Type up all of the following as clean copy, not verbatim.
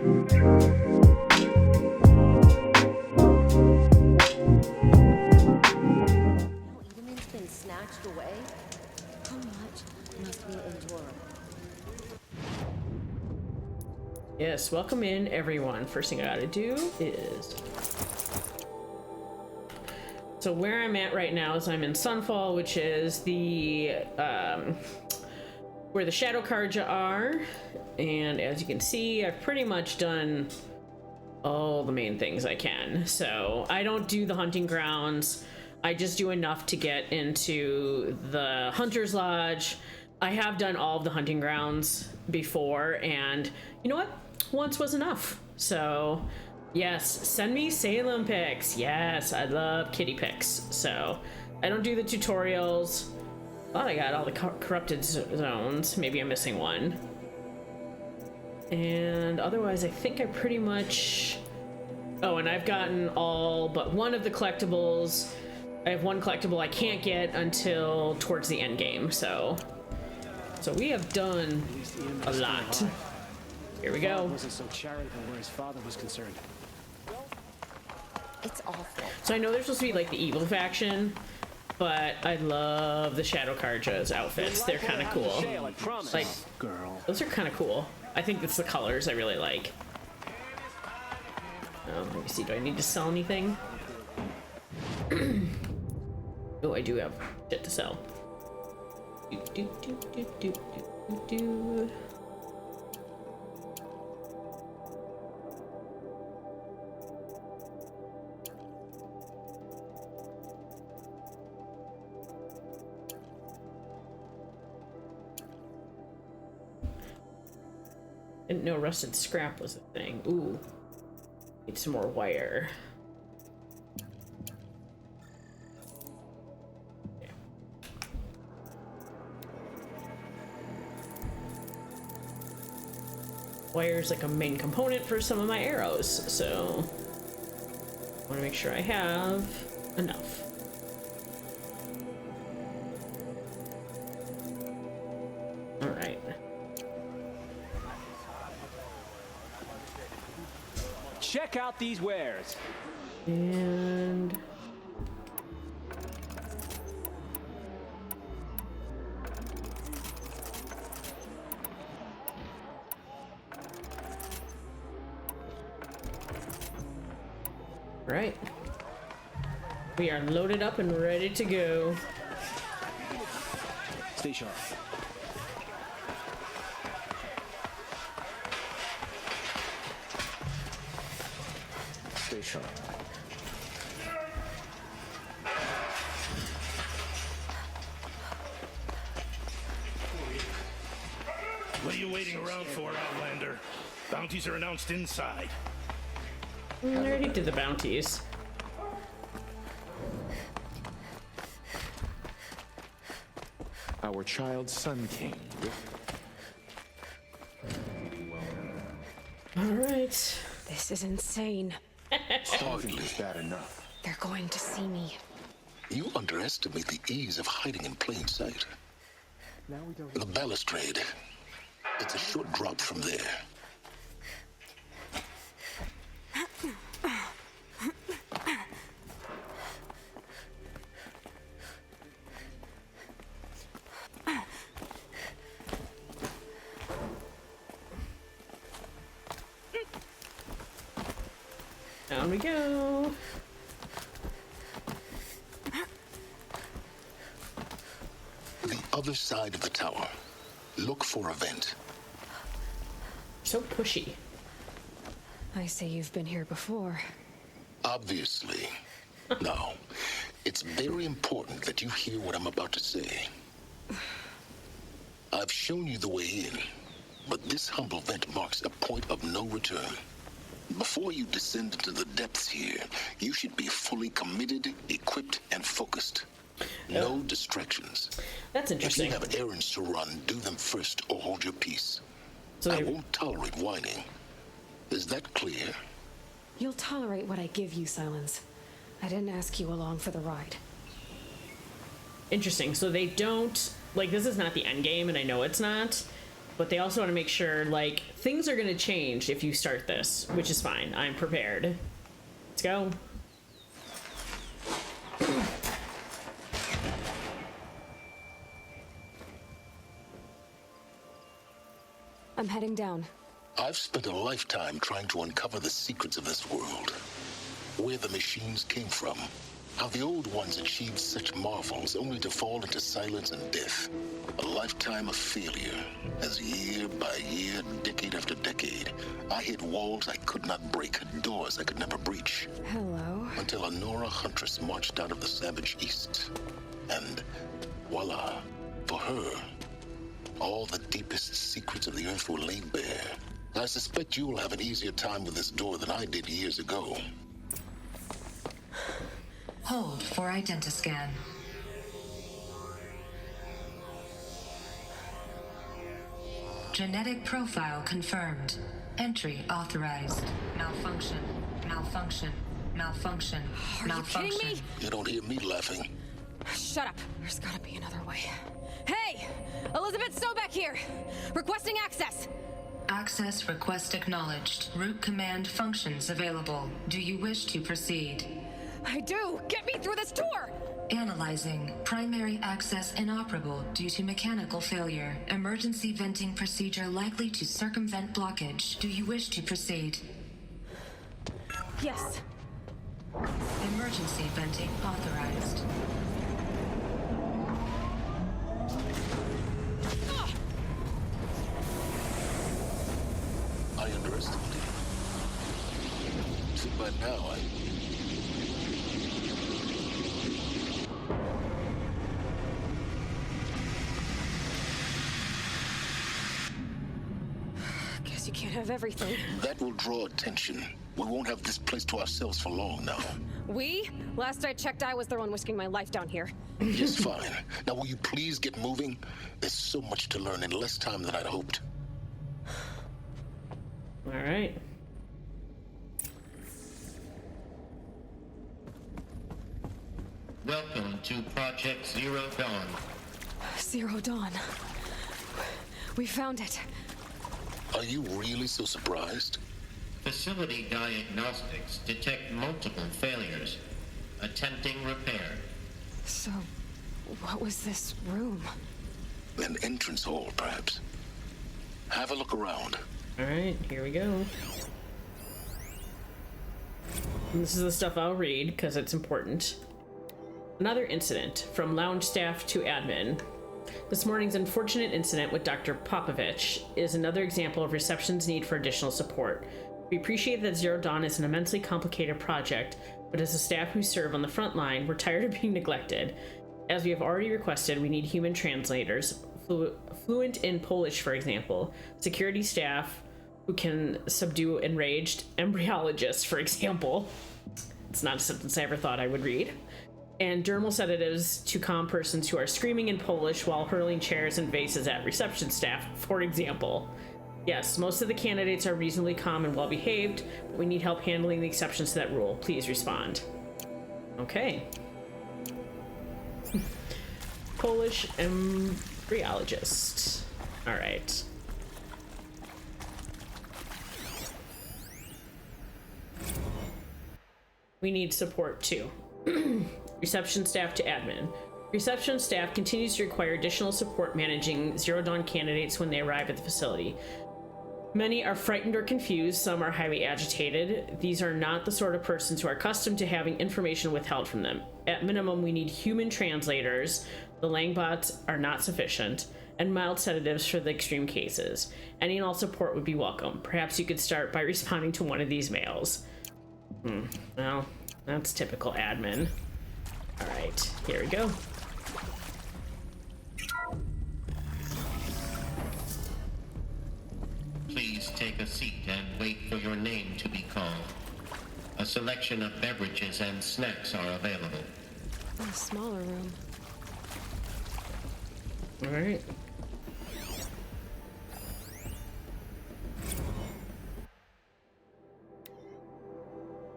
Eden's been snatched away? How much must we endure? Yes, welcome in everyone. First thing I gotta do is... So where I'm at right now is I'm in Sunfall, which is the, where the Shadow Karja are. And as you can see, I've pretty much done all the main things I can. So I don't do the hunting grounds. I just do enough to get into the Hunter's Lodge. I have done all of the hunting grounds before, and you know what? Once was enough. So yes, send me Salem pics. Yes, I love kitty pics. So I don't do the tutorials. Thought I got all the corrupted zones. Maybe I'm missing one. And otherwise, I think I pretty much... Oh, and I've gotten all but one of the collectibles. I have one collectible I can't get until towards the end game. So we have done a lot. Here we go. Wasn't so charitable where his father was concerned. It's awful. So I know they're supposed to be like the evil faction, but I love the Shadow Karja's outfits. They're kind of cool. Like, girl. those are kind of cool. I think it's the colors I really like. Let me see. Do I need to sell anything? Oh, I do have shit to sell. Do. Didn't know rusted scrap was a thing. Ooh. Need some more wire. Okay. Wire's like a main component for some of my arrows, so I want to make sure I have enough. All right. Check out these wares. And right. We are loaded up and ready to go. Stay sharp. Stay sharp. What are you waiting around for, Outlander? Bounties are announced inside. I already did the bounties. Our child Sun King. All right. This is insane. Starving is bad enough. They're going to see me. You underestimate the ease of hiding in plain sight. The balustrade. It's a short drop from there. Down we go. The other side of the tower. Look for a vent. So pushy. I say you've been here before. Obviously. Now, it's very important that you hear what I'm about to say. I've shown you the way in, but this humble vent marks a point of no return. Before you descend into the depths here, you should be fully committed, equipped, and focused. No distractions. That's If you interesting. have errands to run, do them first or hold your peace. So I they- won't tolerate whining. Is that clear? You'll tolerate what I give you, Silence. I didn't ask you along for the ride. Interesting. So they don't, like, this is not the end game, and I know it's not, but they also want to make sure, like, things are going to change if you start this, which is fine. I'm prepared. Let's go. I'm heading down. I've spent a lifetime trying to uncover the secrets of this world. Where the machines came from. How the old ones achieved such marvels only to fall into silence and death. A lifetime of failure, as year by year, decade after decade, I hit walls I could not break, doors I could never breach. Hello. Until a Nora huntress marched out of the savage east. And voila, for her, all the deepest secrets of the earth were laid bare. I suspect you'll have an easier time with this door than I did years ago. Hold for identiscan. Genetic profile confirmed. Entry authorized. Malfunction. Malfunction. Malfunction. Are Malfunction. you kidding me? You don't hear me laughing. Shut up. There's gotta be another way. Hey! Elizabeth Sobeck here! Requesting access! Access request acknowledged. Root command functions available. Do you wish to proceed? I do! Get me through this door! Analyzing. Primary access inoperable due to mechanical failure. Emergency venting procedure likely to circumvent blockage. Do you wish to proceed? Yes. Emergency venting authorized. I underestimated you. See, by now, Guess you can't have everything. that will draw attention. We won't have this place to ourselves for long now. We? Last I checked, I was the one risking my life down here. Yes, fine. Now, will you please get moving? There's so much to learn in less time than I'd hoped. All right. Welcome to Project Zero Dawn. Zero Dawn. We found it. Are you really so surprised? Facility diagnostics detect multiple failures. Attempting repair. So, what was this room? An entrance hall, perhaps. Have a look around. All right, here we go. And this is the stuff I'll read because it's important. Another incident, from lounge staff to admin. This morning's unfortunate incident with Dr. Popovich is another example of reception's need for additional support. We appreciate that Zero Dawn is an immensely complicated project, but as the staff who serve on the front line, we're tired of being neglected. As we have already requested, we need human translators, fluent in Polish, for example, security staff who can subdue enraged embryologists, for example. It's not a sentence I ever thought I would read. And dermal sedatives to calm persons who are screaming in Polish while hurling chairs and vases at reception staff, for example. Yes, most of the candidates are reasonably calm and well behaved, but we need help handling the exceptions to that rule. Please respond. Okay. Polish embryologist. All right. We need support too. Reception staff to admin. Reception staff continues to require additional support managing Zero Dawn candidates when they arrive at the facility. Many are frightened or confused, some are highly agitated. These are not the sort of persons who are accustomed to having information withheld from them. At minimum, we need human translators, the Langbots are not sufficient, and mild sedatives for the extreme cases. Any and all support would be welcome. Perhaps you could start by responding to one of these mails. Well, that's typical admin. All right, here we go. Please take a seat and wait for your name to be called. A selection of beverages and snacks are available. A smaller room. All right.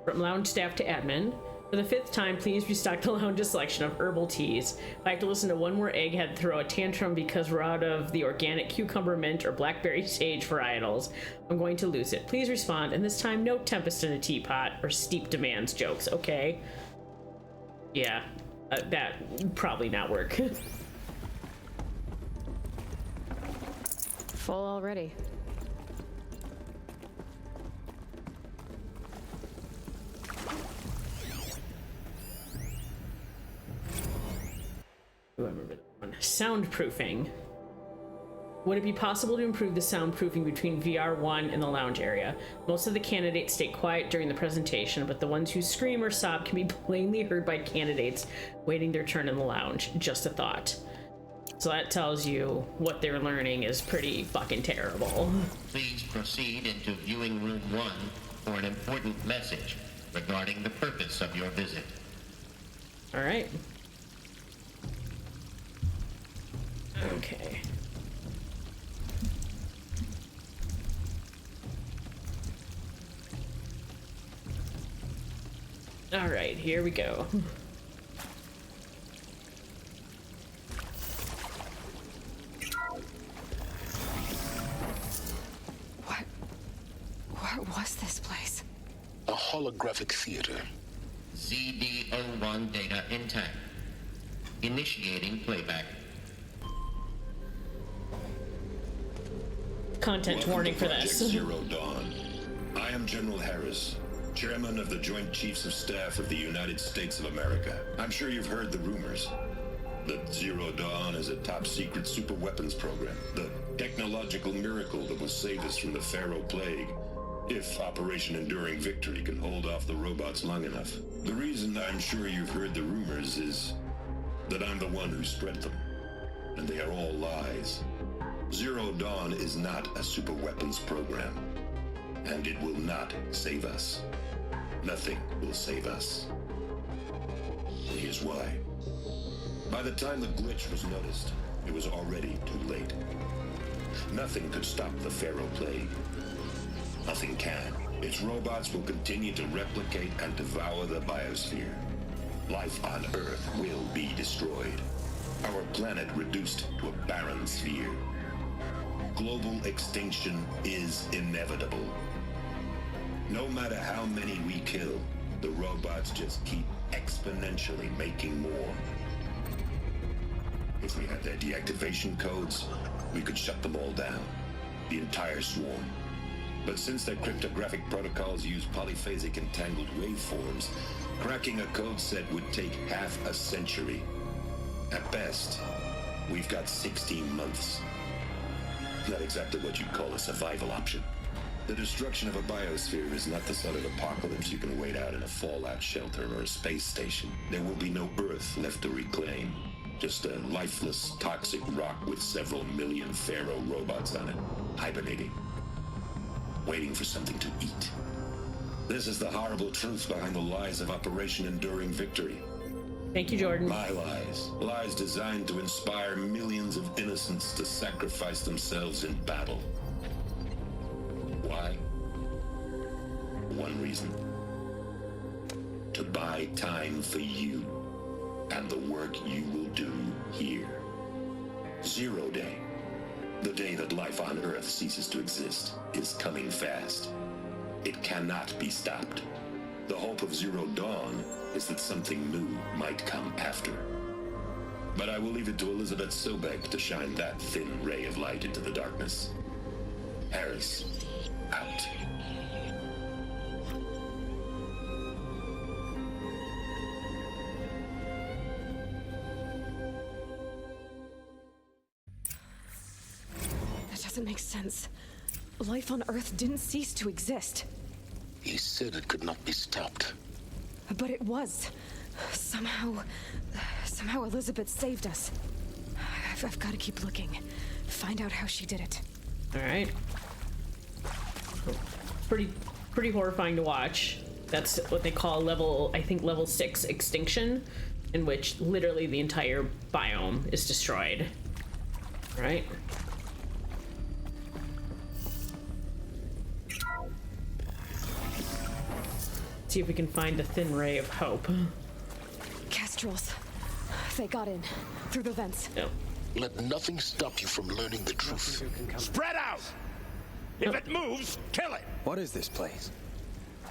From lounge staff to admin. For the 5th time, please restock the lounge's selection of herbal teas. If I have to listen to one more egghead throw a tantrum because we're out of the organic cucumber mint or blackberry sage varietals, I'm going to lose it. Please respond, and this time no tempest in a teapot or steep demands jokes, okay? Yeah, that would probably not work. Full already. Ooh, I remember that one. Soundproofing. Would it be possible to improve the soundproofing between VR1 and the lounge area? Most of the candidates stay quiet during the presentation, but the ones who scream or sob can be plainly heard by candidates waiting their turn in the lounge. Just a thought. So that tells you what they're learning is pretty fucking terrible. Please proceed into viewing room 1 for an important message regarding the purpose of your visit. All right. Okay. All right, here we go. What was this place? A holographic theater. ZD-01 data intact. Initiating playback. Content warning for Project this. Zero Dawn. I am General Harris, Chairman of the Joint Chiefs of Staff of the United States of America. I'm sure you've heard the rumors that Zero Dawn is a top-secret super-weapons program, the technological miracle that will save us from the Pharaoh Plague, if Operation Enduring Victory can hold off the robots long enough. The reason I'm sure you've heard the rumors is that I'm the one who spread them, and they are all lies. Zero Dawn is not a super-weapons program, and it will not save us. Nothing will save us. Here's why. By the time the glitch was noticed, it was already too late. Nothing could stop the Pharaoh Plague. Nothing can. Its robots will continue to replicate and devour the biosphere. Life on Earth will be destroyed. Our planet reduced to a barren sphere. Global extinction is inevitable. No matter how many we kill, the robots just keep exponentially making more. If we had their deactivation codes, we could shut them all down, the entire swarm. But since their cryptographic protocols use polyphasic entangled waveforms, cracking a code set would take half a century. At best, we've got 16 months. Not exactly what you'd call a survival option. The destruction of a biosphere is not the sort of apocalypse you can wait out in a fallout shelter or a space station. There will be no Earth left to reclaim. Just a lifeless, toxic rock with several million Pharaoh robots on it, hibernating, waiting for something to eat. This is the horrible truth behind the lies of Operation Enduring Victory. Thank you, Jordan. My lies. Lies designed to inspire millions of innocents to sacrifice themselves in battle. Why? One reason. To buy time for you and the work you will do here. Zero Day, the day that life on Earth ceases to exist, is coming fast. It cannot be stopped. The hope of Zero Dawn is that something new might come after. But I will leave it to Elizabeth Sobek to shine that thin ray of light into the darkness. Harris, out. That doesn't make sense. Life on Earth didn't cease to exist. He said it could not be stopped. But it was. Somehow Elizabeth saved us. I've got to keep looking. Find out how she did it. All right. Pretty horrifying to watch. That's what they call level 6 extinction, in which literally the entire biome is destroyed. All right. See if we can find a thin ray of hope. Castrals. They got in. Through the vents. No. Let nothing stop you from learning the truth. Spread out! If it moves, kill it! What is this place?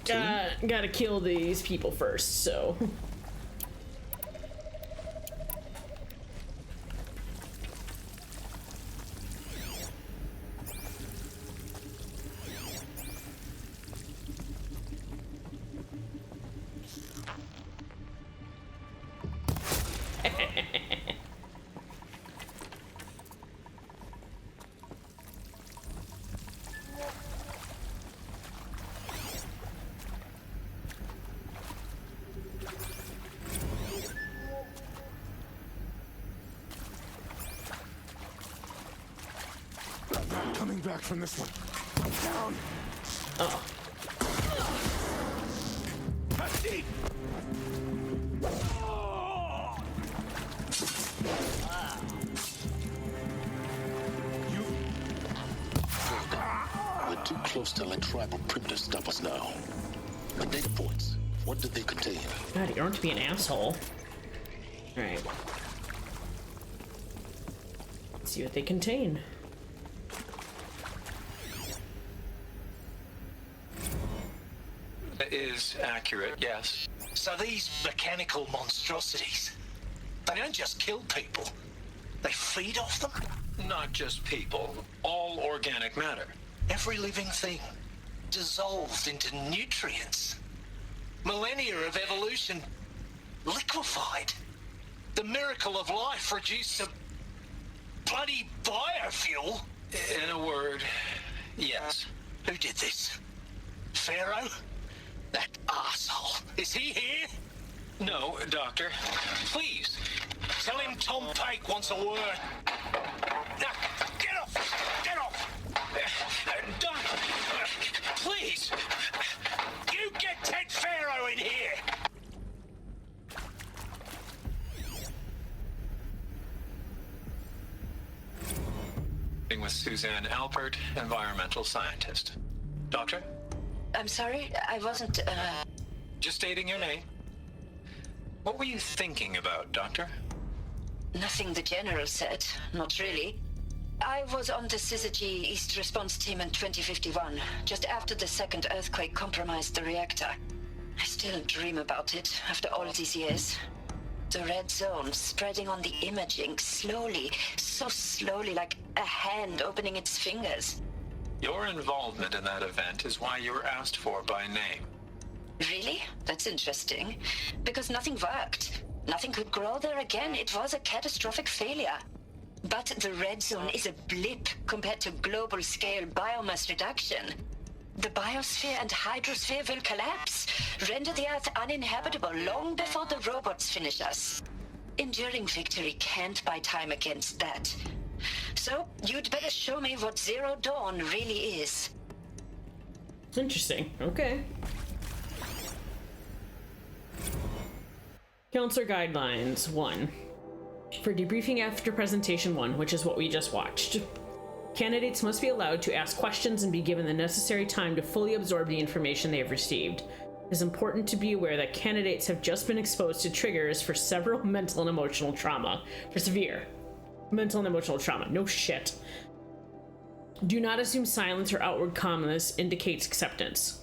Gotta kill these people first, so. Coming back from this one. Down. Oh. Deep. We're too close to let tribal primitives stop us now. The data points, what did they contain? God, you aren't to be an asshole. Alright. Let's see what they contain. Is accurate, yes. So these mechanical monstrosities, they don't just kill people, they feed off them? Not just people, all organic matter. Every living thing dissolved into nutrients. Millennia of evolution liquefied. The miracle of life reduced to bloody biofuel. In a word, yes. Who did this? Pharaoh? That arsehole. Is he here? No, Doctor. Please, tell him Tom Pake wants a word. Now, get off! Get off! Doctor, Please! You get Ted Pharaoh in here! with Suzanne Alpert, environmental scientist. Doctor? I'm sorry, I wasn't, Just stating your name. What were you thinking about, Doctor? Nothing the General said, not really. I was on the Syzygy East Response Team in 2051, just after the second earthquake compromised the reactor. I still dream about it, after all these years. The red zone spreading on the imaging, slowly, so slowly, like a hand opening its fingers. Your involvement in that event is why you were asked for by name. Really? That's interesting. Because nothing worked. Nothing could grow there again. It was a catastrophic failure. But the red zone is a blip compared to global-scale biomass reduction. The biosphere and hydrosphere will collapse, render the Earth uninhabitable long before the robots finish us. Enduring victory can't buy time against that. So, you'd better show me what Zero Dawn really is. It's interesting. Okay. Counselor Guidelines 1. For debriefing after presentation 1, which is what we just watched, candidates must be allowed to ask questions and be given the necessary time to fully absorb the information they have received. It is important to be aware that candidates have just been exposed to triggers for several mental and emotional trauma. For severe mental and emotional trauma. No shit. Do not assume silence or outward calmness indicates acceptance.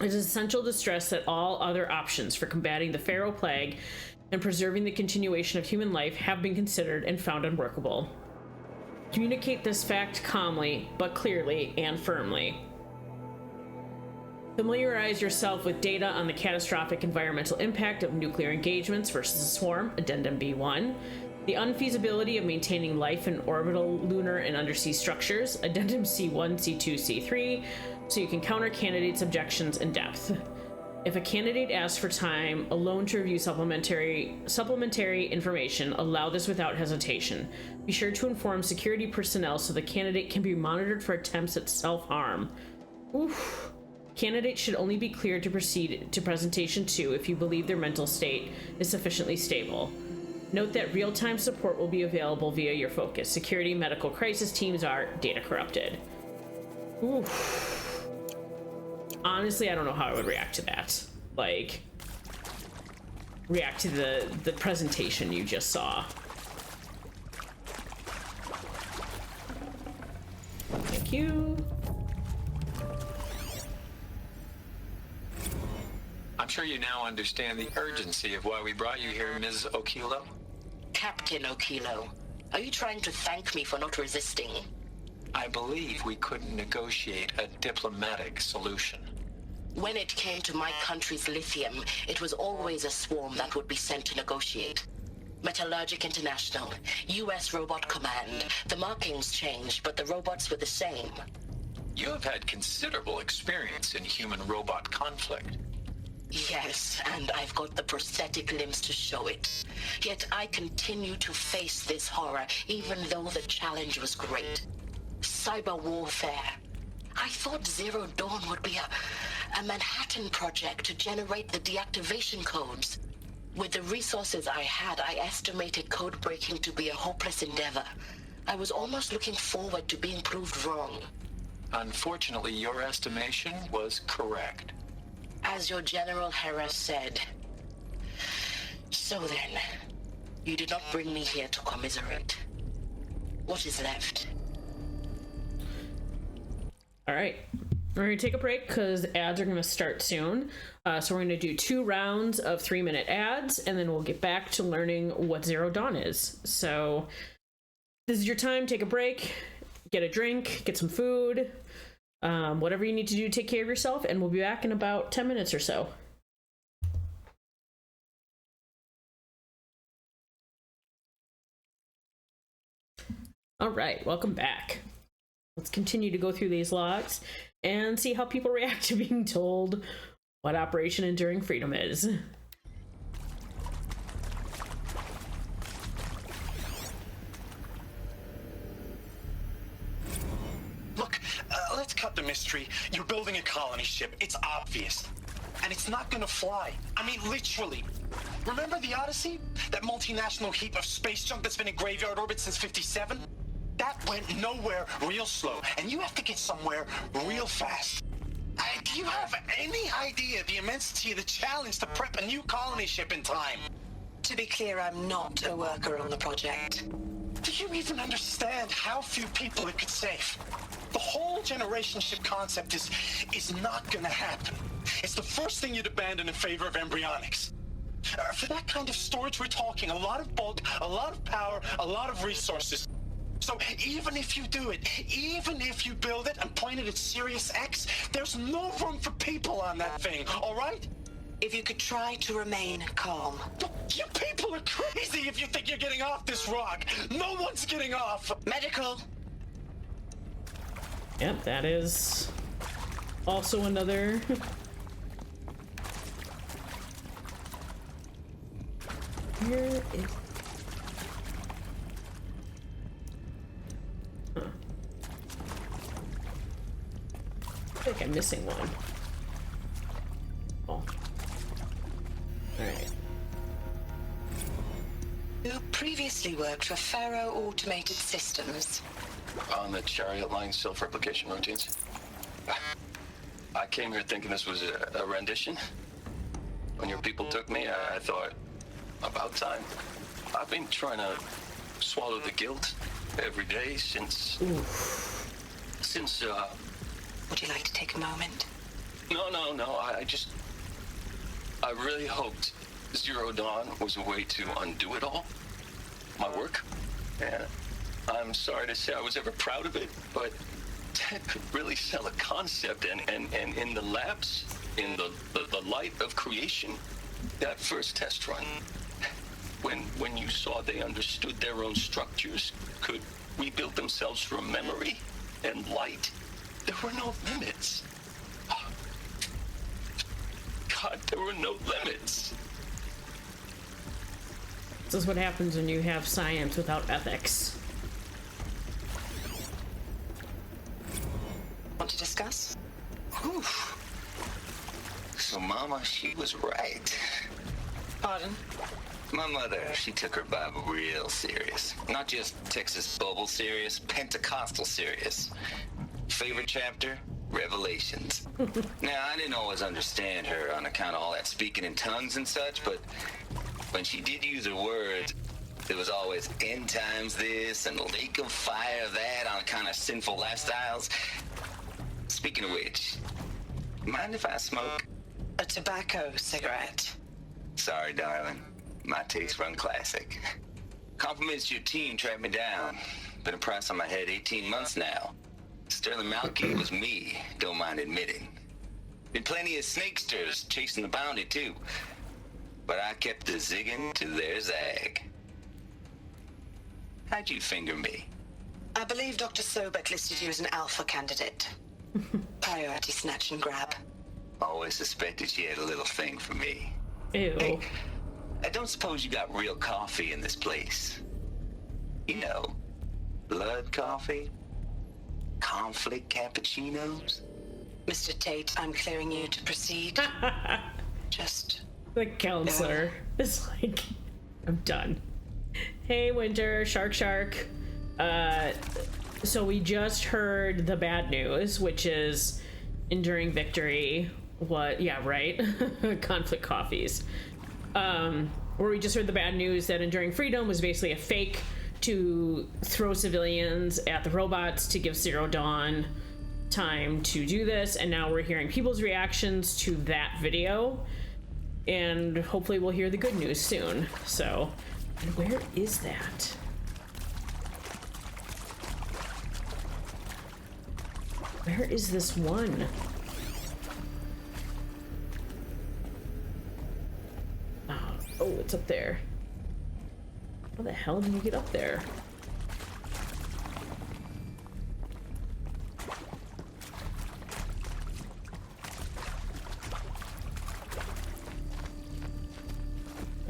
It is essential to stress that all other options for combating the Pharaoh Plague and preserving the continuation of human life have been considered and found unworkable. Communicate this fact calmly, but clearly and firmly. Familiarize yourself with data on the catastrophic environmental impact of nuclear engagements versus a swarm, Addendum B1. The unfeasibility of maintaining life in orbital, lunar, and undersea structures, Addendum C1, C2, C3, so you can counter candidates' objections in depth. If a candidate asks for time alone to review supplementary information, allow this without hesitation. Be sure to inform security personnel so the candidate can be monitored for attempts at self-harm. Oof. Candidates should only be cleared to proceed to presentation 2 if you believe their mental state is sufficiently stable. Note that real-time support will be available via your focus. Security medical crisis teams are data corrupted. Oof. Honestly, I don't know how I would react to that. like react to the presentation you just saw. Thank you. I'm sure you now understand the urgency of why we brought you here, Ms. Okilo. Captain Okilo, are you trying to thank me for not resisting? I believe we couldn't negotiate a diplomatic solution. When it came to my country's lithium, it was always a swarm that would be sent to negotiate. Metallurgic International, U.S. Robot Command. The markings changed, but the robots were the same. You have had considerable experience in human-robot conflict. Yes, and I've got the prosthetic limbs to show it. Yet I continue to face this horror, even though the challenge was great. Cyber warfare. I thought Zero Dawn would be a Manhattan project to generate the deactivation codes. With the resources I had, I estimated code breaking to be a hopeless endeavor. I was almost looking forward to being proved wrong. Unfortunately, your estimation was correct. As your General Hera said. So then, you did not bring me here to commiserate. What is left? All right, we're gonna take a break because ads are gonna start soon. So we're gonna do 2 rounds of 3-minute ads, and then we'll get back to learning what Zero Dawn is. So this is your time. Take a break, get a drink, get some food, whatever you need to do to take care of yourself, and we'll be back in about 10 minutes or so. All right, welcome back. Let's continue to go through these logs and see how people react to being told what Operation Enduring Freedom is. Look, let's cut the mystery. You're building a colony ship. It's obvious. And it's not gonna fly. I mean, literally. Remember the Odyssey? That multinational heap of space junk that's been in graveyard orbit since '57? That went nowhere real slow, and you have to get somewhere real fast. Do you have any idea the immensity of the challenge to prep a new colony ship in time? To be clear, I'm not a worker on the project. Do you even understand how few people it could save? The whole generation ship concept is not gonna happen. It's the first thing you'd abandon in favor of embryonics. For that kind of storage, we're talking a lot of bulk, a lot of power, a lot of resources. So even if you do it, even if you build it and point it at Sirius X, there's no room for people on that thing, all right? If you could try to remain calm. You people are crazy if you think you're getting off this rock. No one's getting off. Medical. Yep, that is also another... Where is... Huh. I think I'm missing one. Oh. Alright. You previously worked for Faro Automated Systems. On the Chariot Line self-replication routines. I came here thinking this was a rendition. When your people took me, I thought, about time. I've been trying to swallow the guilt every day since... Would you like to take a moment? No. I really hoped Zero Dawn was a way to undo it all. My work. And I'm sorry to say I was ever proud of it, but Ted could really sell a concept, and in the labs, in the light of creation, that first test run, when you saw they understood their own structures, could rebuild themselves from memory and light, there were no limits. God, there were no limits. This is what happens when you have science without ethics. Want to discuss? Oof. So Mama, she was right. Pardon? My mother, she took her Bible real serious. Not just Texas Bible serious, Pentecostal serious. Favorite chapter? Revelations. Now, I didn't always understand her on account of all that speaking in tongues and such, but when she did use her words, there was always end times this and lake of fire that on account of sinful lifestyles. Speaking of which, mind if I smoke? A tobacco cigarette. Sorry, darling. My tastes run classic. Compliments to your team tracked me down. Been a price on my head 18 months now. Sterling Malky was me, don't mind admitting. Been plenty of snakesters chasing the bounty, too. But I kept the zigging to their zag. How'd you finger me? I believe Dr. Sobek listed you as an alpha candidate. Priority snatch and grab. Always suspected she had a little thing for me. Ew. Hey, I don't suppose you got real coffee in this place. You know, blood coffee? Conflict cappuccinos? Mr. Tate, I'm clearing you to proceed. Just... The counselor is like, I'm done. Hey, Winter, Shark. So we just heard the bad news, which is Enduring Victory. What? Yeah, right. Conflict coffees. Where we just heard the bad news that Enduring Freedom was basically a fake to throw civilians at the robots to give Zero Dawn time to do this, and now we're hearing people's reactions to that video, and hopefully we'll hear the good news soon. So, and where is that? Where is this one? Oh, it's up there. How the hell did you get up there?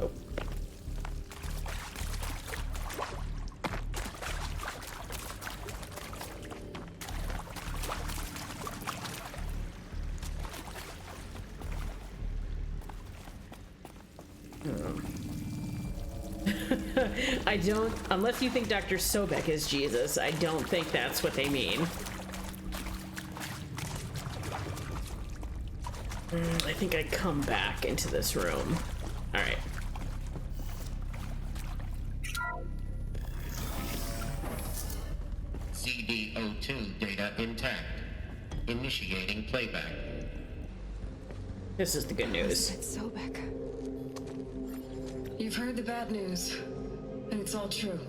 Oh. I don't, unless you think Dr. Sobek is Jesus, I don't think that's what they mean. I think I come back into this room. All right. CD02 data intact. Initiating playback. This is the good news. It's Sobek. You've heard the bad news, and it's all true.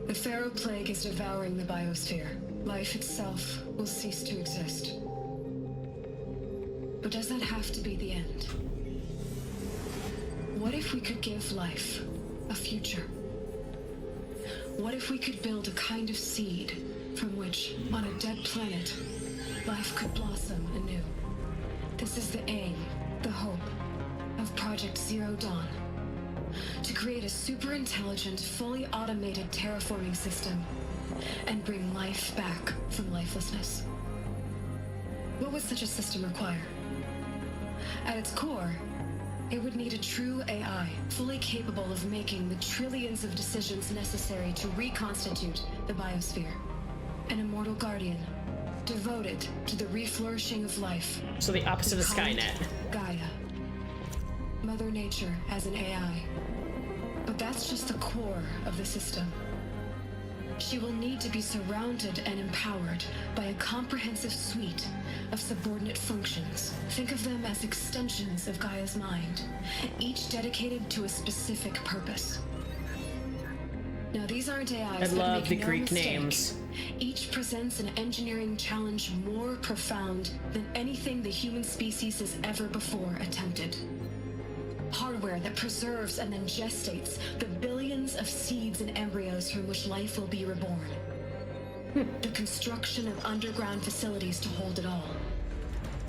The Pharaoh Plague is devouring the biosphere. Life itself will cease to exist. But does that have to be the end? What if we could give life a future? What if we could build a kind of seed from which, on a dead planet, life could blossom anew? This is the aim, the hope, of Project Zero Dawn. To create a super intelligent, fully automated terraforming system and bring life back from lifelessness. What would such a system require? At its core, it would need a true AI, fully capable of making the trillions of decisions necessary to reconstitute the biosphere. An immortal guardian, devoted to the reflourishing of life. So the opposite of Skynet. Gaia. Mother Nature as an AI. But that's just the core of the system. She will need to be surrounded and empowered by a comprehensive suite of subordinate functions. Think of them as extensions of Gaia's mind, each dedicated to a specific purpose. Now, these aren't AIs. I love the Greek names. Each presents an engineering challenge more profound than anything the human species has ever before attempted. Hardware that preserves and then gestates the billions of seeds and embryos from which life will be reborn. The construction of underground facilities to hold it all.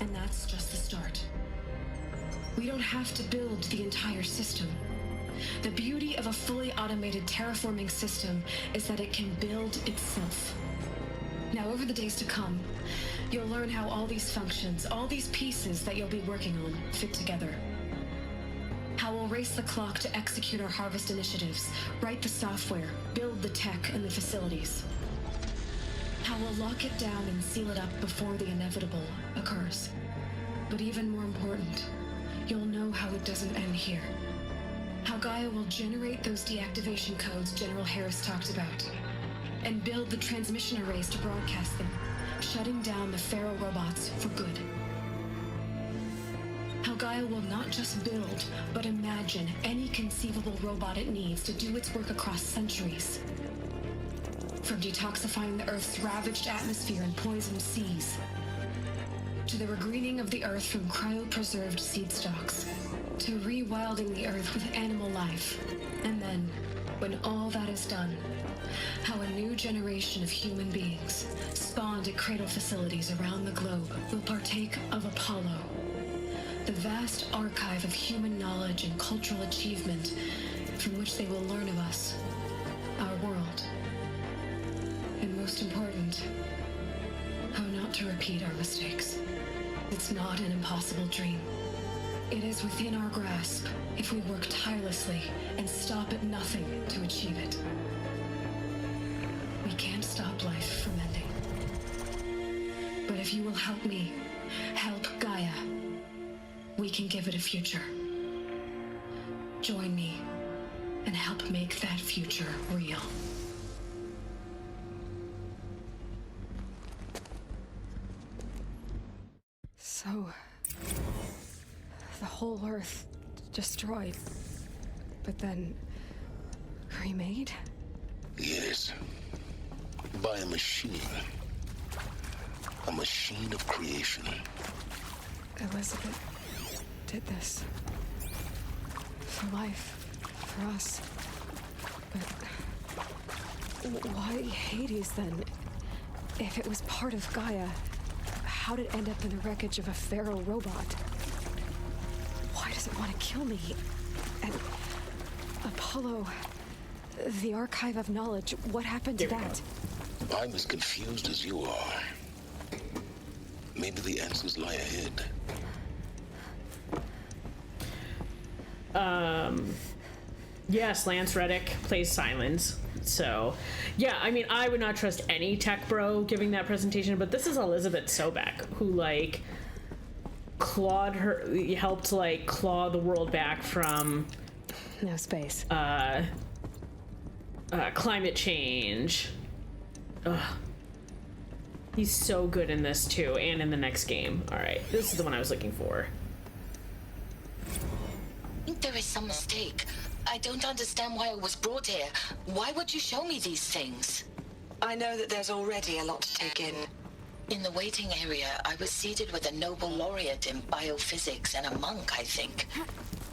And that's just the start. We don't have to build the entire system. The beauty of a fully automated terraforming system is that it can build itself. Now, over the days to come, you'll learn how all these functions, all these pieces that you'll be working on, fit together. How we'll race the clock to execute our harvest initiatives, write the software, build the tech and the facilities. How we'll lock it down and seal it up before the inevitable occurs. But even more important, you'll know how it doesn't end here. How Gaia will generate those deactivation codes General Harris talked about, and build the transmission arrays to broadcast them, shutting down the Pharaoh robots for good. How Gaia will not just build, but imagine any conceivable robot it needs to do its work across centuries. From detoxifying the Earth's ravaged atmosphere and poisoned seas, to the regreening of the Earth from cryopreserved seed stalks, to rewilding the Earth with animal life. And then, when all that is done, how a new generation of human beings, spawned at cradle facilities around the globe, will partake of Apollo, the vast archive of human knowledge and cultural achievement from which they will learn of us, our world. And most important, how not to repeat our mistakes. It's not an impossible dream. It is within our grasp if we work tirelessly and stop at nothing to achieve it. We can't stop life from ending. But if you will help me, help Gaia, we can give it a future. Join me and help make that future real. So, the whole Earth destroyed, but then remade? Yes. By a machine. A machine of creation. Elizabeth did this. For life. For us. But why Hades then? If it was part of Gaia, how did it end up in the wreckage of a Pharaoh robot? Why does it want to kill me? And Apollo, the archive of knowledge, what happened to that? I'm as confused as you are. Maybe the answers lie ahead. Yes, Lance Reddick plays Silence. So, yeah, I mean, I would not trust any tech bro giving that presentation, but this is Elizabeth Sobek, who, like, helped, like, claw the world back from... No space. Climate change. Ugh. He's so good in this, too, and in the next game. Alright, this is the one I was looking for. I think there is some mistake. I don't understand why I was brought here. Why would you show me these things? I know that there's already a lot to take in. In the waiting area, I was seated with a Nobel laureate in biophysics and a monk, I think.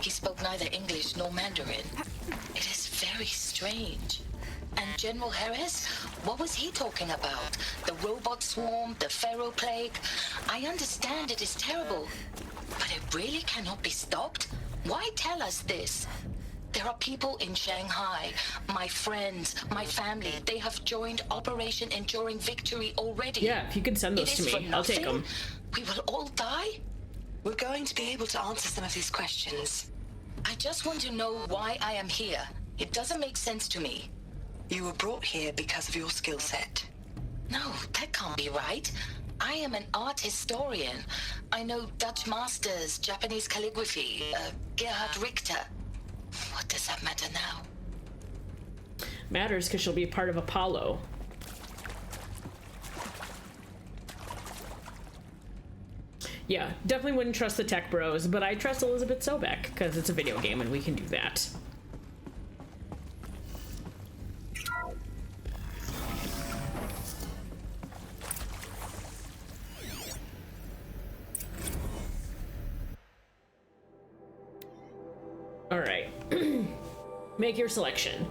He spoke neither English nor Mandarin. It is very strange. And General Harris? What was he talking about? The robot swarm, the Pharaoh plague? I understand it is terrible, but it really cannot be stopped? Why tell us this? There are people in Shanghai, my friends, my family. They have joined Operation Enduring Victory already. Yeah, if you could send those to me, I'll take them. We will all die? We're going to be able to answer some of these questions. I just want to know why I am here. It doesn't make sense to me. You were brought here because of your skill set. No, that can't be right. I am an art historian. I know Dutch masters, Japanese calligraphy, Gerhard Richter. What does that matter now? Matters because she'll be part of Apollo. Yeah, definitely wouldn't trust the tech bros, but I trust Elizabeth Sobek because it's a video game and we can do that. All right. Make your selection.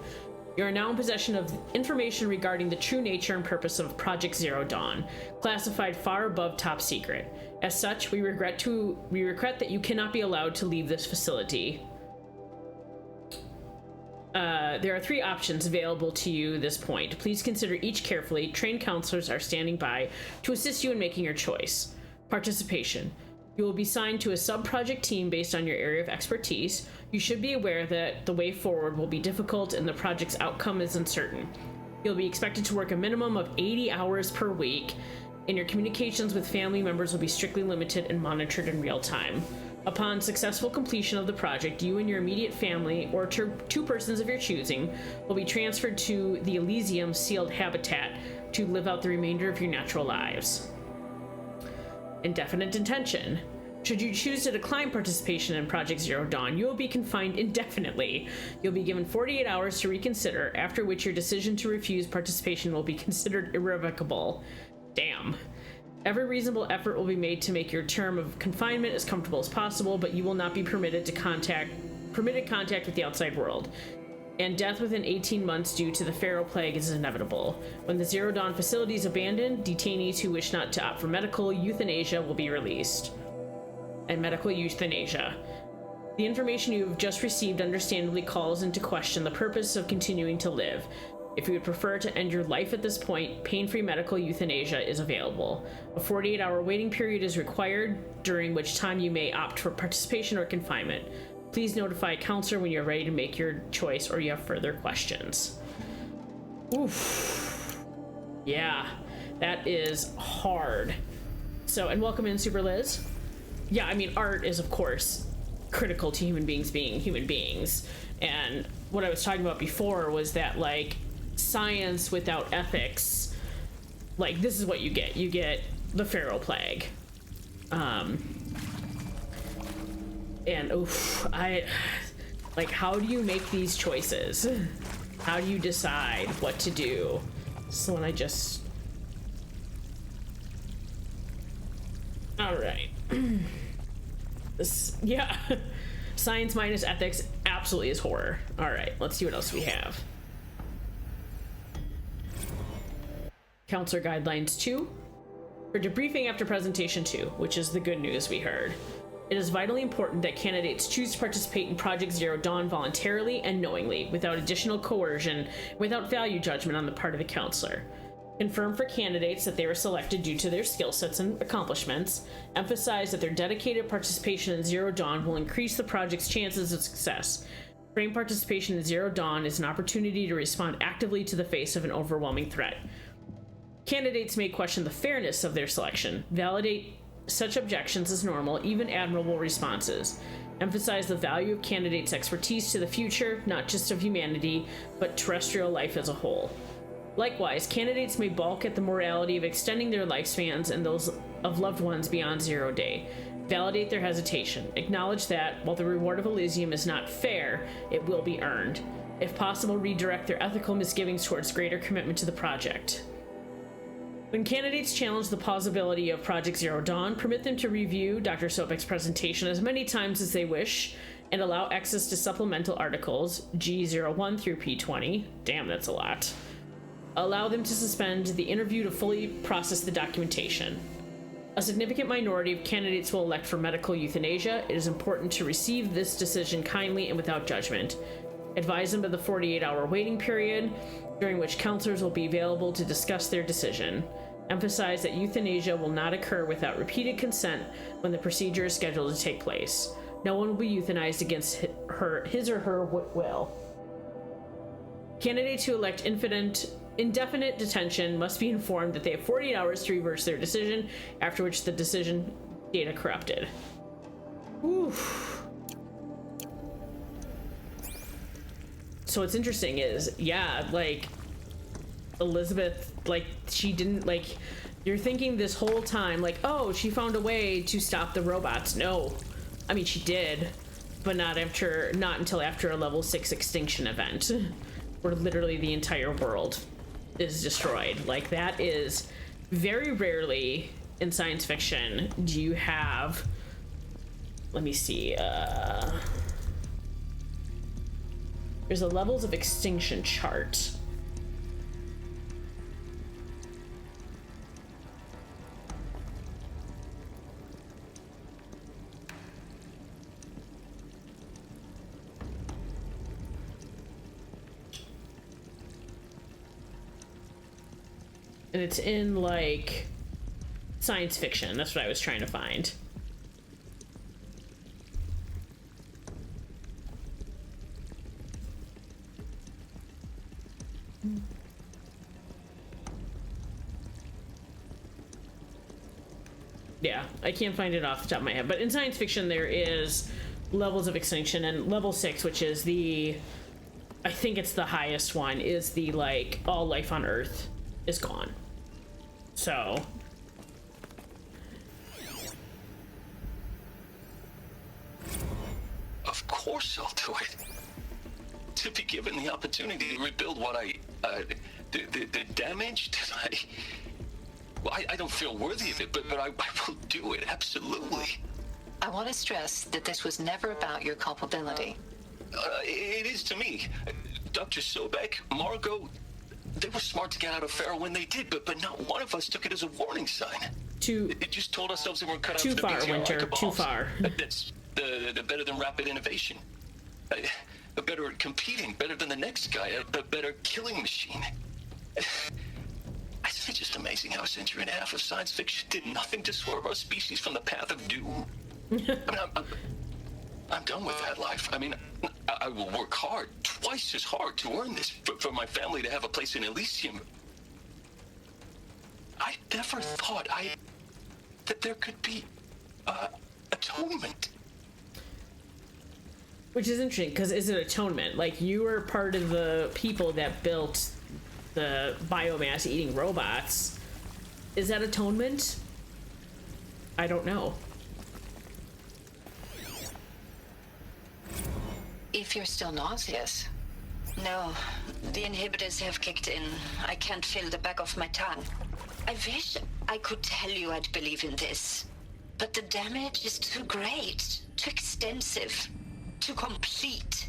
You are now in possession of information regarding the true nature and purpose of Project Zero Dawn, classified far above top secret. As such, we regret that you cannot be allowed to leave this facility. There are 3 options available to you at this point. Please consider each carefully. Trained counselors are standing by to assist you in making your choice. Participation. You will be assigned to a sub-project team based on your area of expertise. You should be aware that the way forward will be difficult and the project's outcome is uncertain. You'll be expected to work a minimum of 80 hours per week, and your communications with family members will be strictly limited and monitored in real time. Upon successful completion of the project, you and your immediate family, or two persons of your choosing, will be transferred to the Elysium sealed habitat to live out the remainder of your natural lives. Indefinite detention. Should you choose to decline participation in Project Zero Dawn, you will be confined indefinitely. You'll be given 48 hours to reconsider, after which your decision to refuse participation will be considered irrevocable. Damn. Every reasonable effort will be made to make your term of confinement as comfortable as possible, but you will not be permitted contact with the outside world. And death within 18 months due to the Pharaoh Plague is inevitable. When the Zero Dawn facility is abandoned, detainees who wish not to opt for medical euthanasia will be released. And medical euthanasia. The information you have just received understandably calls into question the purpose of continuing to live. If you would prefer to end your life at this point, pain-free medical euthanasia is available. A 48-hour waiting period is required, during which time you may opt for participation or confinement. Please notify a counselor when you're ready to make your choice or you have further questions. Oof. Yeah, that is hard. So, and welcome in, Super Liz. Yeah, I mean, art is, of course, critical to human beings being human beings. And what I was talking about before was that, like, science without ethics, like, this is what you get. You get the Pharaoh Plague. And, oof, like, how do you make these choices? How do you decide what to do? So when I just... Alright. This, yeah. Science minus ethics absolutely is horror. Alright, let's see what else we have. Counselor Guidelines 2. For debriefing after presentation 2, which is the good news we heard. It is vitally important that candidates choose to participate in Project Zero Dawn voluntarily and knowingly, without additional coercion, without value judgment on the part of the counselor. Confirm for candidates that they were selected due to their skill sets and accomplishments. Emphasize that their dedicated participation in Zero Dawn will increase the project's chances of success. Frame participation in Zero Dawn is an opportunity to respond actively to the face of an overwhelming threat. Candidates may question the fairness of their selection. Validate such objections as normal, even admirable responses. Emphasize the value of candidates' expertise to the future, not just of humanity, but terrestrial life as a whole. Likewise, candidates may balk at the morality of extending their lifespans and those of loved ones beyond 0 day. Validate their hesitation. Acknowledge that, while the reward of Elysium is not fair, it will be earned. If possible, redirect their ethical misgivings towards greater commitment to the project. When candidates challenge the plausibility of Project Zero Dawn, permit them to review Dr. Sobek's presentation as many times as they wish, and allow access to supplemental articles, G01 through P20. Damn, that's a lot. Allow them to suspend the interview to fully process the documentation. A significant minority of candidates will elect for medical euthanasia. It is important to receive this decision kindly and without judgment. Advise them of the 48-hour waiting period, during which counselors will be available to discuss their decision. Emphasize that euthanasia will not occur without repeated consent when the procedure is scheduled to take place. No one will be euthanized against his or her will. Candidates who elect indefinite detention must be informed that they have 48 hours to reverse their decision, after which the decision data corrupted. Oof. So what's interesting is, yeah, like, Elizabeth, like, she didn't, like, you're thinking this whole time, like, oh, she found a way to stop the robots. No. I mean, she did, but not until after a level 6 extinction event, where literally the entire world is destroyed. Like, that is very rarely in science fiction do you have, let me see, there's a levels of extinction chart. And it's in, like, science fiction. That's what I was trying to find. Yeah, I can't find it off the top of my head. But in science fiction, there is levels of extinction, and level 6, which is the, I think it's the highest one, is the, like, all life on Earth is gone. So... Of course I'll do it. To be given the opportunity to rebuild what the damage that well, I don't feel worthy of it, but I will do it, absolutely. I want to stress that this was never about your culpability. It is to me. Dr. Sobek, Margot, they were smart to get out of Pharaoh when they did, but not one of us took it as a warning sign. It just told ourselves that we're cut out too for the far, BTR Winter, cabals. too far. That's the better than rapid innovation. Better at competing, better than the next guy, a better killing machine. It's just amazing how a century and a half of science fiction did nothing to swerve our species from the path of doom. I mean, I'm done with that life. I mean, I will work hard, twice as hard, to earn this, for my family to have a place in Elysium. I never thought that there could be atonement. Which is interesting, because is it atonement? Like, you were part of the people that built the biomass-eating robots. Is that atonement? I don't know. If you're still nauseous. No, the inhibitors have kicked in. I can't feel the back of my tongue. I wish I could tell you I'd believe in this. But the damage is too great, too extensive, too complete.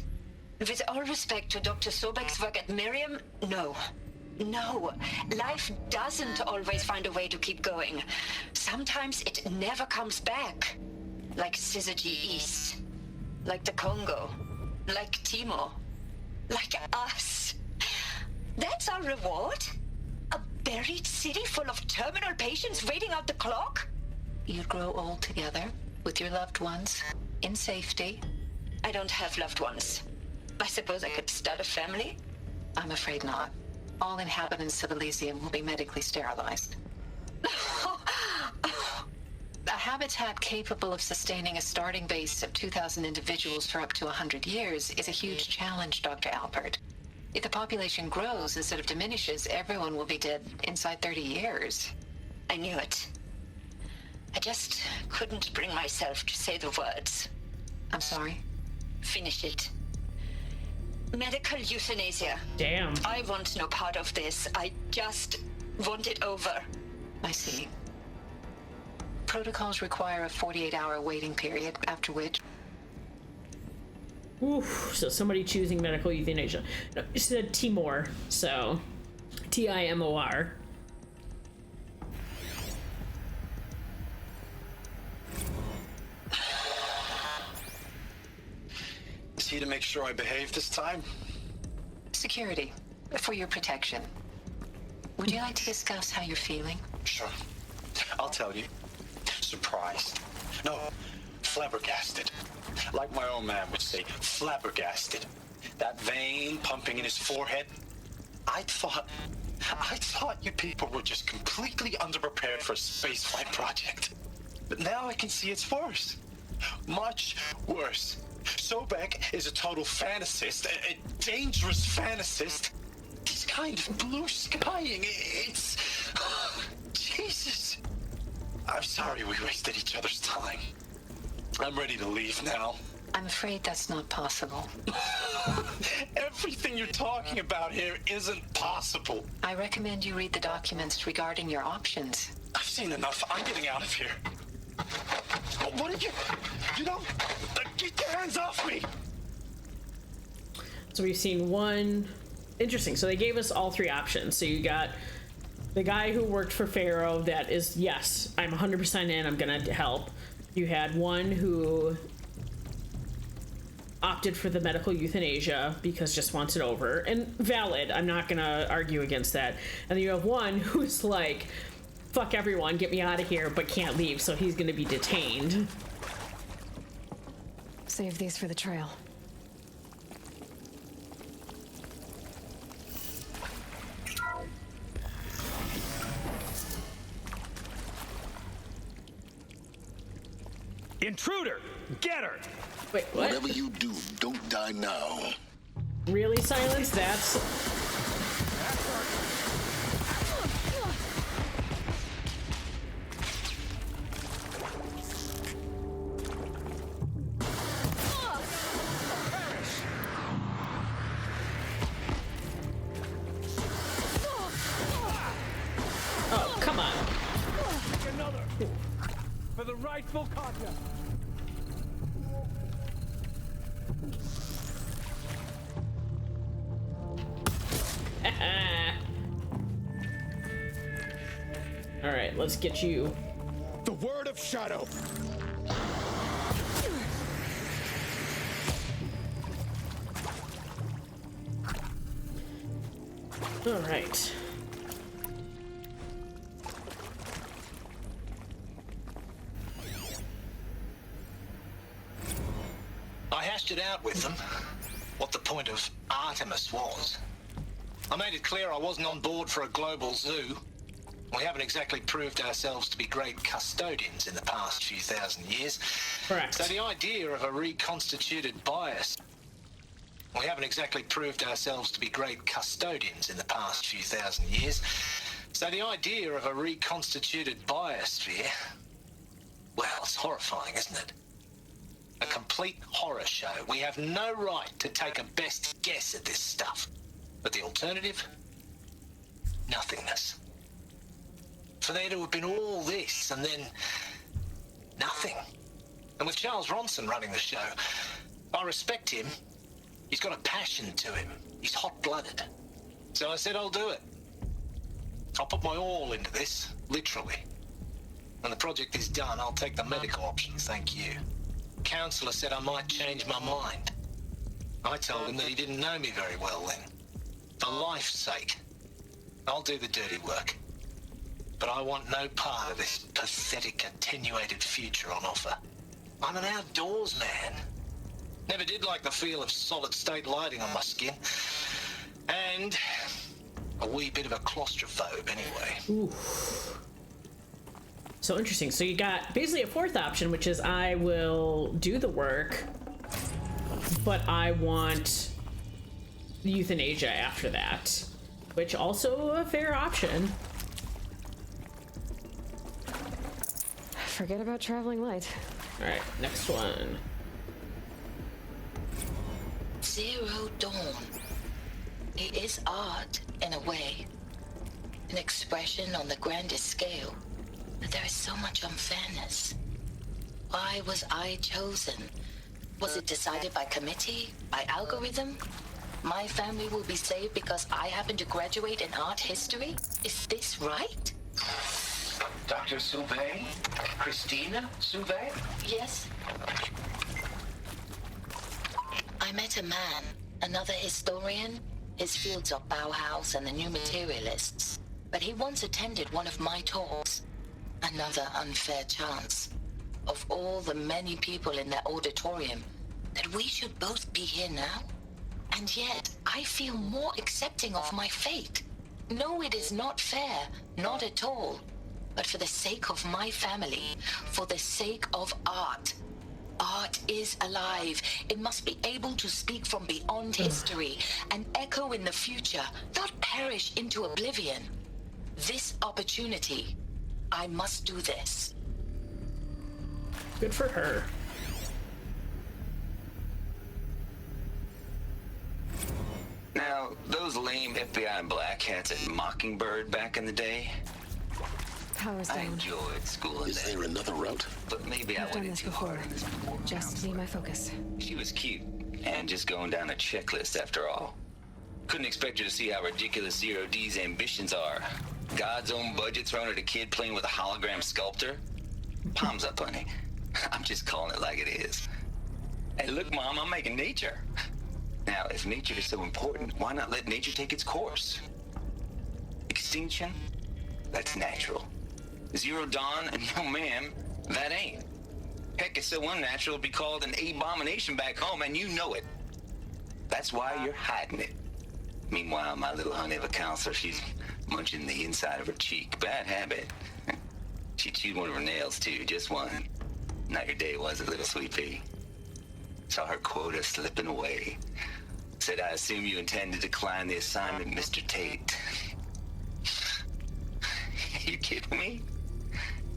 With all respect to Dr. Sobek's work at Miriam, no. No, life doesn't always find a way to keep going. Sometimes it never comes back. Like Syzygy East. Like the Congo. Like Timo. Like us. That's our reward? A buried city full of terminal patients waiting out the clock? You'd grow old together, with your loved ones, in safety. I don't have loved ones. I suppose I could start a family? I'm afraid not. All inhabitants of Elysium will be medically sterilized. A habitat capable of sustaining a starting base of 2,000 individuals for up to 100 years is a huge challenge, Dr. Alpert. If the population grows instead of diminishes, everyone will be dead inside 30 years. I knew it. I just couldn't bring myself to say the words. I'm sorry? Finish it. Medical euthanasia. Damn. I want no part of this. I just want it over. I see. Protocols require a 48-hour waiting period, after which... Oof, so somebody choosing medical euthanasia. No, it said Timor, so Timor. Is he to make sure I behave this time? Security, for your protection. Would you like to discuss how you're feeling? Sure. I'll tell you. Surprised. No, flabbergasted. Like my own man would say, flabbergasted. That vein pumping in his forehead. I thought you people were just completely underprepared for a spaceflight project. But now I can see it's worse. Much worse. Sobek is a total fantasist, a dangerous fantasist. He's kind of blue skying. It's... Jesus. I'm sorry we wasted each other's time. I'm ready to leave now. I'm afraid that's not possible. Everything you're talking about here isn't possible. I recommend you read the documents regarding your options. I've seen enough. I'm getting out of here. What did you... You don't... Get your hands off me! So we've seen one... Interesting. So they gave us all three options. So you got the guy who worked for Pharaoh that is, yes, I'm 100% in, I'm gonna help. You had one who opted for the medical euthanasia because just wants it over. And valid. I'm not gonna argue against that. And then you have one who's like, fuck everyone, get me out of here, but can't leave, so he's gonna be detained. Save these for the trail. Intruder! Get her! Wait, what? Whatever you do, don't die now. Really, Silence? That's... Oh, come on. Another! For the rightful content! Alright, let's get you. The word of shadow. Alright. I hashed it out with them, what the point of Artemis was. I made it clear I wasn't on board for a global zoo. We haven't exactly proved ourselves to be great custodians in the past few thousand years. Correct. So the idea of a reconstituted bias... We haven't exactly proved ourselves to be great custodians in the past few thousand years. So the idea of a reconstituted biosphere... Well, it's horrifying, isn't it? A complete horror show. We have no right to take a best guess at this stuff. But the alternative? Nothingness. For there to have been all this and then nothing. And with Charles Ronson running the show, I respect him. He's got a passion to him. He's hot-blooded. So I said I'll do it. I'll put my all into this, literally. When the project is done, I'll take the medical option, thank you. Counselor said I might change my mind. I told him that he didn't know me very well then. For life's sake, I'll do the dirty work. But I want no part of this pathetic, attenuated future on offer. I'm an outdoors man. Never did like the feel of solid-state lighting on my skin. And a wee bit of a claustrophobe anyway. Ooh. So interesting. So you got basically a fourth option, which is I will do the work, but I want euthanasia after that, which also a fair option. Forget about traveling light. All right, next one. Zero Dawn. It is art, in a way. An expression on the grandest scale. But there is so much unfairness. Why was I chosen? Was it decided by committee? By algorithm? My family will be saved because I happen to graduate in art history? Is this right? Dr. Sauvé? Christina Sauvé? Yes. I met a man, another historian. His fields are Bauhaus and the New Materialists. But he once attended one of my talks. Another unfair chance. Of all the many people in that auditorium, that we should both be here now? And yet, I feel more accepting of my fate. No, it is not fair. Not at all. But for the sake of my family, for the sake of art. Art is alive. It must be able to speak from beyond history and echo in the future, not perish into oblivion. This opportunity, I must do this. Good for her. Now, those lame FBI black hats at Mockingbird back in the day, Power's I down. enjoyed school. Is there another route? But maybe I I've done went in this too before. hard on this poor Just need my focus. She was cute, and just going down a checklist after all. Couldn't expect her to see how ridiculous Zero D's ambitions are. God's own budget thrown at a kid playing with a hologram sculptor? Palms up, honey. I'm just calling it like it is. Hey, look, Mom, I'm making nature. Now, if nature is so important, why not let nature take its course? Extinction? That's natural. Zero Dawn? No, ma'am, that ain't. Heck, it's so unnatural to be called an abomination back home, and you know it. That's why you're hiding it. Meanwhile, my little honey of a counselor, she's munching the inside of her cheek. Bad habit. She chewed one of her nails, too, just one. Now your day was a little sweet pea. Saw her quota slipping away. Said I assume you intend to decline the assignment, Mr. Tate. You kidding me?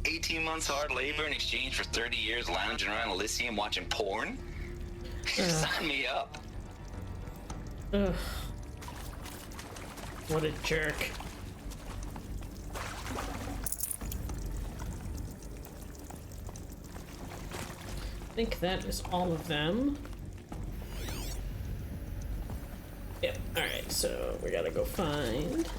18 months hard labor in exchange for 30 years lounging around Elysium watching porn? Sign me up. Ugh. What a jerk. I think that is all of them. Yep, alright, so we gotta go find...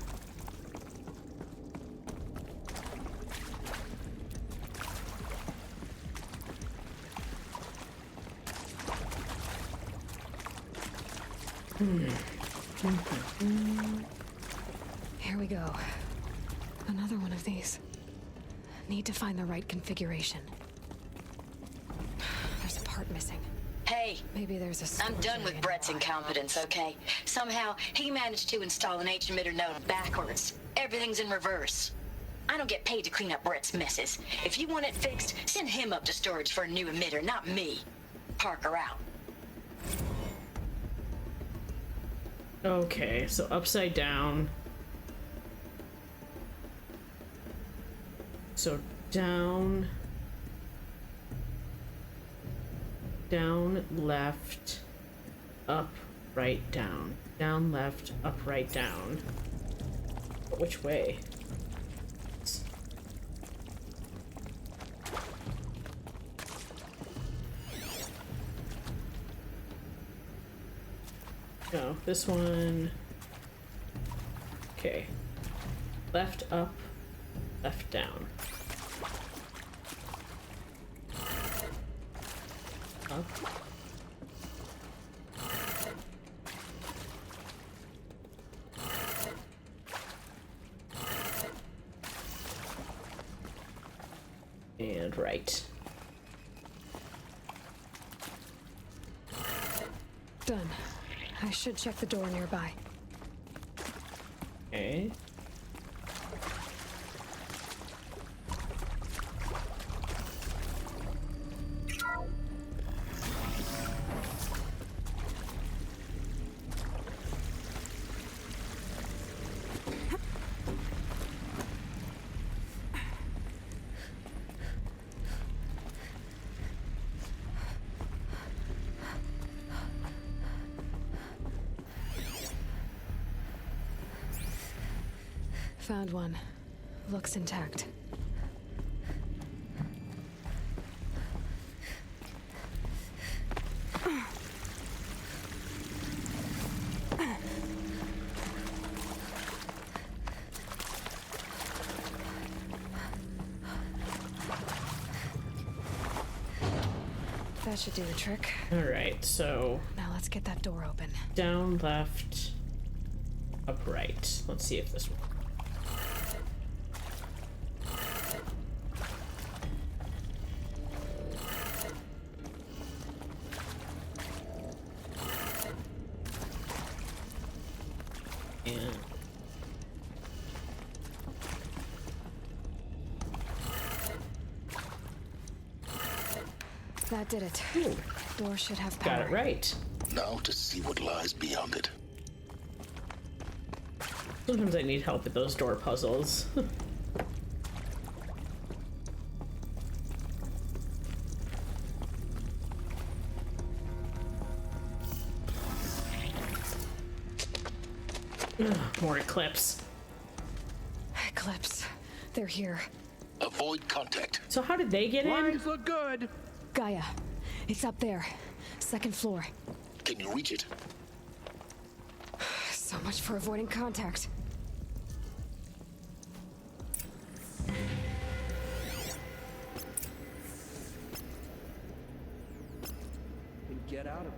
Here we go. Another one of these. Need to find the right configuration. There's a part missing. Hey, maybe there's a... I'm done with Brett's incompetence, okay? Somehow, he managed to install an H-emitter node backwards. Everything's in reverse. I don't get paid to clean up Brett's messes. If you want it fixed, send him up to storage for a new emitter, not me. Parker out. Okay, so upside down. So down, down, left, up, right, down. Down, left, up, right, down. But which way? No, this one. Okay. Left, up, left, down. Up. And right. Done. I should check the door nearby. Okay. Found one. Looks intact. That should do the trick. All right, so now let's get that door open. Down, left, up, right. Let's see if this works. That did it. Ooh. Door should have power. Got it right. Now to see what lies beyond it. Sometimes I need help with those door puzzles. Ugh, more Eclipse. Eclipse. They're here. Avoid contact. So how did they get in? Lines look good. Gaia. It's up there. Second floor. Can you reach it? So much for avoiding contact. And get out of it.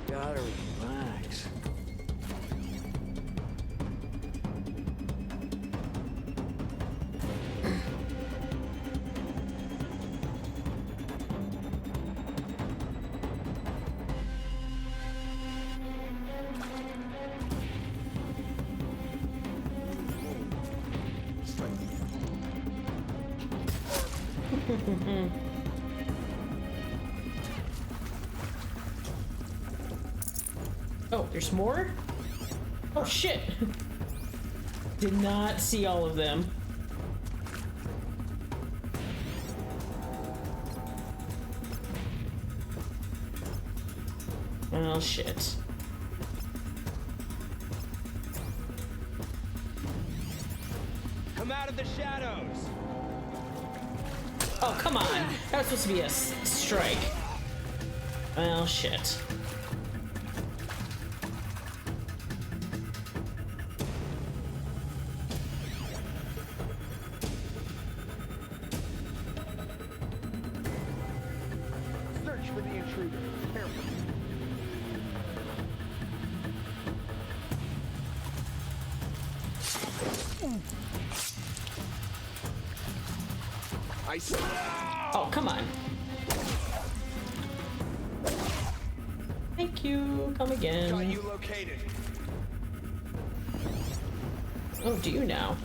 Gotta relax. Oh, there's more? Oh shit! Did not see all of them. Oh shit. Come out of the shadows. Oh, come on. That was supposed to be a strike. Well, shit. Search for the intruder. Careful. I see. Oh, come on. Thank you. Come again. Got you located. Oh, do you now?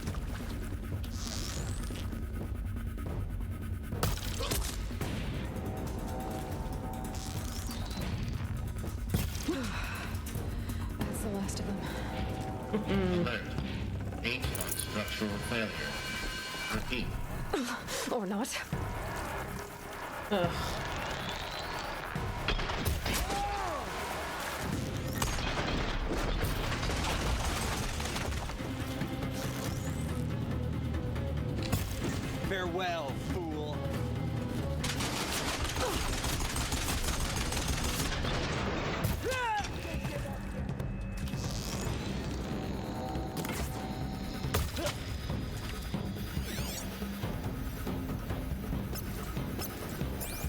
That's the last of them. Alert. HVAC structural failure. Repeat. Or not. Ugh. Farewell, fool.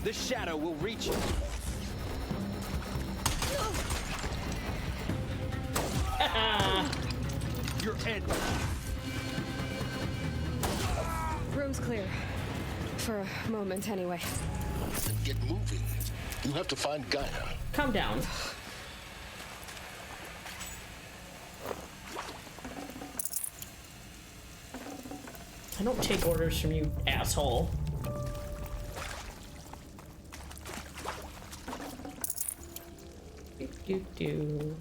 The shadow will reach you. You're ended. Room's clear. For a moment, anyway. Then get moving. You have to find Gaia. Calm down. I don't take orders from you, asshole. Do.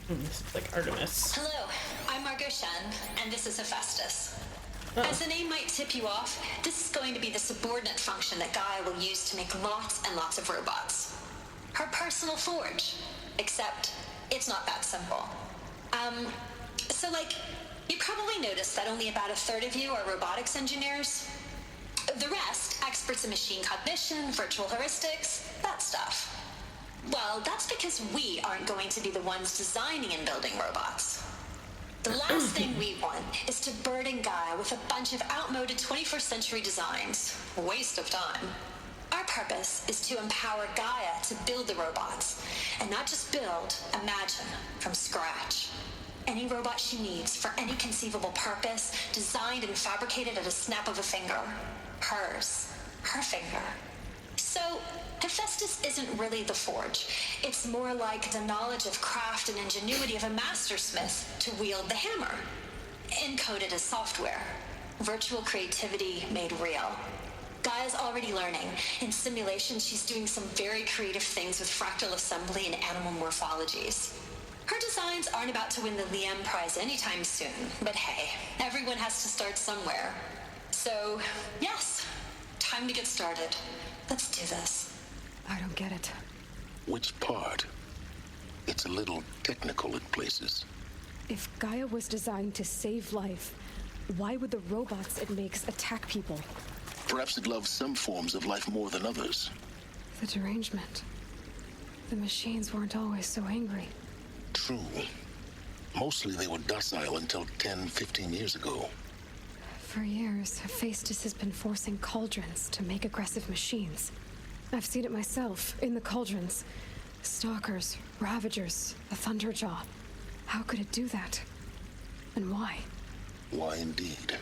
This is like Artemis. Hello, I'm Margot Shen, and this is Hephaestus. As the name might tip you off, this is going to be the subordinate function that Gaia will use to make lots and lots of robots. Her personal forge. Except, it's not that simple. So you probably noticed that only about a third of you are robotics engineers. The rest, experts in machine cognition, virtual heuristics, that stuff. Well, that's because we aren't going to be the ones designing and building robots. The last thing we want is to burden Gaia with a bunch of outmoded 21st century designs. Waste of time. Our purpose is to empower Gaia to build the robots, and not just build, imagine, from scratch. Any robot she needs for any conceivable purpose, designed and fabricated at a snap of a finger. Hers. Her finger. So, Hephaestus isn't really the forge. It's more like the knowledge of craft and ingenuity of a mastersmith to wield the hammer. Encoded as software. Virtual creativity made real. Gaia's already learning. In simulation, she's doing some very creative things with fractal assembly and animal morphologies. Her designs aren't about to win the Liam Prize anytime soon, but hey, everyone has to start somewhere. So, yes, Time to get started. Let's do this. I don't get it. Which part? It's a little technical in places. If Gaia was designed to save life, why would the robots it makes attack people? Perhaps it loves some forms of life more than others. The derangement. The machines weren't always so angry. True. Mostly they were docile until 10, 15 years ago. For years, Hephaestus has been forcing cauldrons to make aggressive machines. I've seen it myself, in the cauldrons. Stalkers, Ravagers, the Thunderjaw. How could it do that? And why? Why indeed?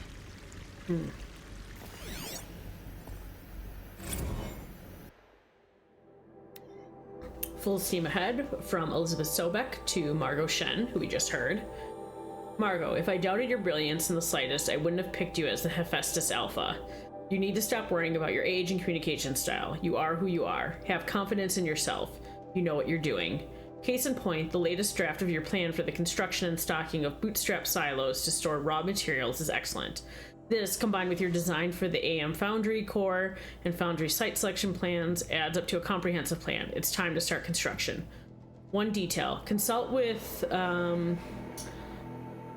Full steam ahead from Elizabeth Sobek to Margot Shen, who we just heard. Margot, if I doubted your brilliance in the slightest, I wouldn't have picked you as the Hephaestus Alpha. You need to stop worrying about your age and communication style. You are who you are. Have confidence in yourself. You know what you're doing. Case in point, the latest draft of your plan for the construction and stocking of bootstrap silos to store raw materials is excellent. This, combined with your design for the AM Foundry core and Foundry site selection plans, adds up to a comprehensive plan. It's time to start construction. One detail. Consult with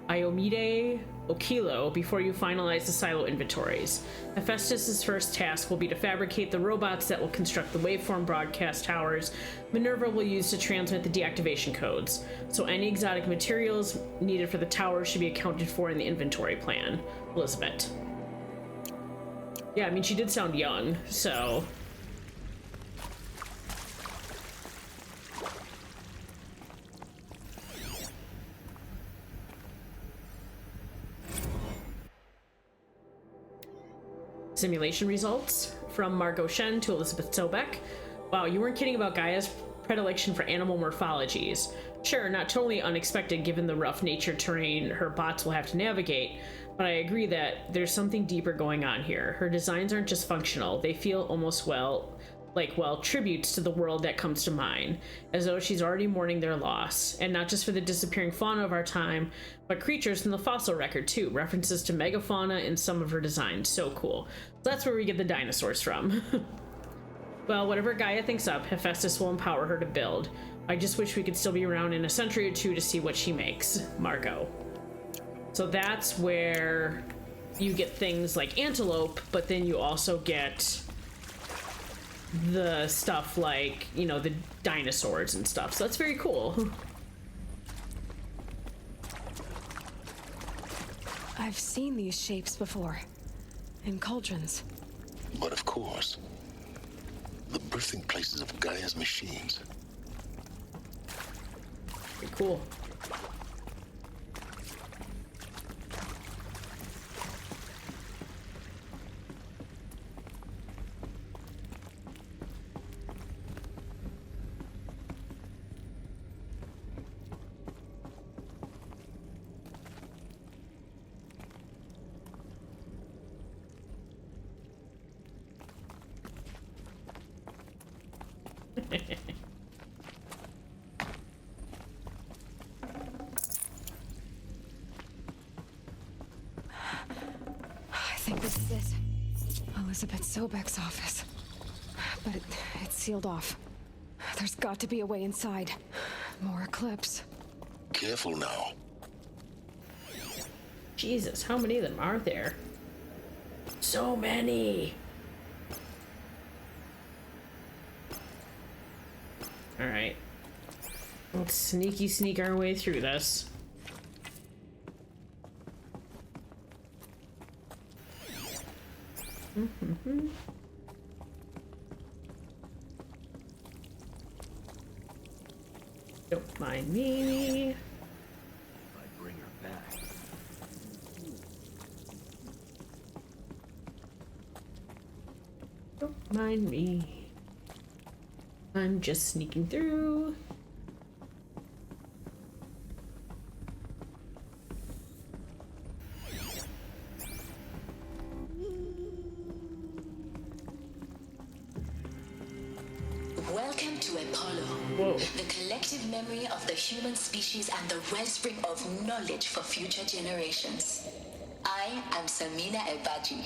Iomide Okilo before you finalize the silo inventories. Hephaestus's first task will be to fabricate the robots that will construct the waveform broadcast towers Minerva will use to transmit the deactivation codes, so any exotic materials needed for the towers should be accounted for in the inventory plan. Elizabeth. Yeah, I mean, she did sound young, so... Simulation results from Margot Shen to Elizabeth Sobek. Wow, you weren't kidding about Gaia's predilection for animal morphologies. Sure, not totally unexpected given the rough nature terrain her bots will have to navigate, but I agree that there's something deeper going on here. Her designs aren't just functional, they feel almost like tributes to the world that comes to mind, as though she's already mourning their loss, and not just for the disappearing fauna of our time, but creatures from the fossil record too. References to megafauna in some of her designs. So cool. So that's where we get the dinosaurs from. Well, whatever Gaia thinks up, Hephaestus will empower her to build. I just wish we could still be around in a century or two to see what she makes. Margot. So that's where you get things like antelope, but then you also get the stuff like, you know, the dinosaurs and stuff. So that's very cool. I've seen these shapes before. In cauldrons. But of course, the birthing places of Gaia's machines. Very cool. I think this is it. Elizabeth Sobek's office. But it's sealed off. There's got to be a way inside. More Eclipse. Careful now. Jesus, how many of them are there? So many. All right. Let's sneak our way through this. Don't mind me. I bring her back. Don't mind me. I'm just sneaking through. Welcome to Apollo. Whoa. The collective memory of the human species and the wellspring of knowledge for future generations. I am Samina Ebaji,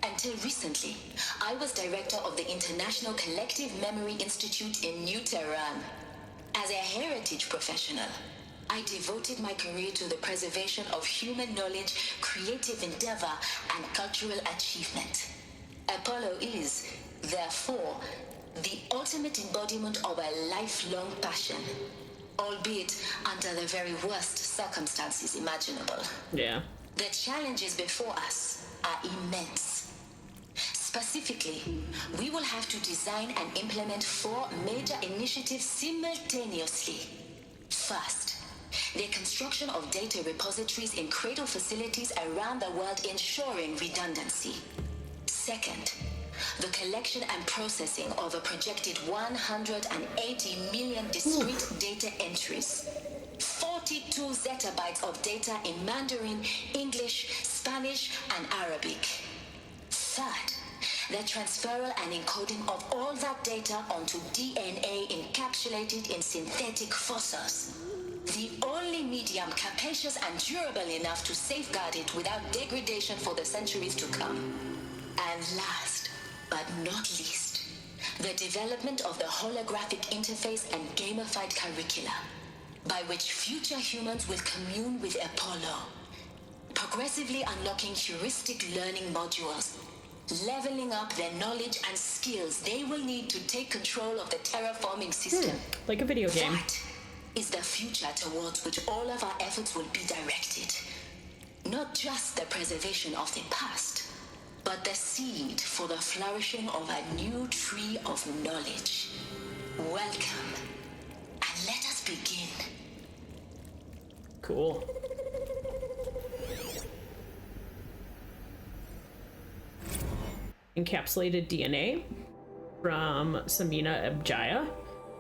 and Until recently, I was director of the International Collective Memory Institute in New Tehran. As a heritage professional, I devoted my career to the preservation of human knowledge, creative endeavor, and cultural achievement. Apollo is, therefore, the ultimate embodiment of a lifelong passion, albeit under the very worst circumstances imaginable. Yeah. The challenges before us are immense. Specifically, we will have to design and implement 4 major initiatives simultaneously. First, the construction of data repositories in cradle facilities around the world ensuring redundancy. Second, the collection and processing of a projected 180 million discrete data entries. 42 zettabytes of data in Mandarin, English, Spanish, and Arabic. Third, the transferal and encoding of all that data onto DNA encapsulated in synthetic fossils. The only medium capacious and durable enough to safeguard it without degradation for the centuries to come. And last, but not least, the development of the holographic interface and gamified curricula, by which future humans will commune with Apollo, progressively unlocking heuristic learning modules, leveling up their knowledge and skills they will need to take control of the terraforming system. Like a video game. That is the future towards which all of our efforts will be directed. Not just the preservation of the past, but the seed for the flourishing of a new tree of knowledge. Welcome, and let us begin. Cool. Encapsulated DNA from Samina Abjaya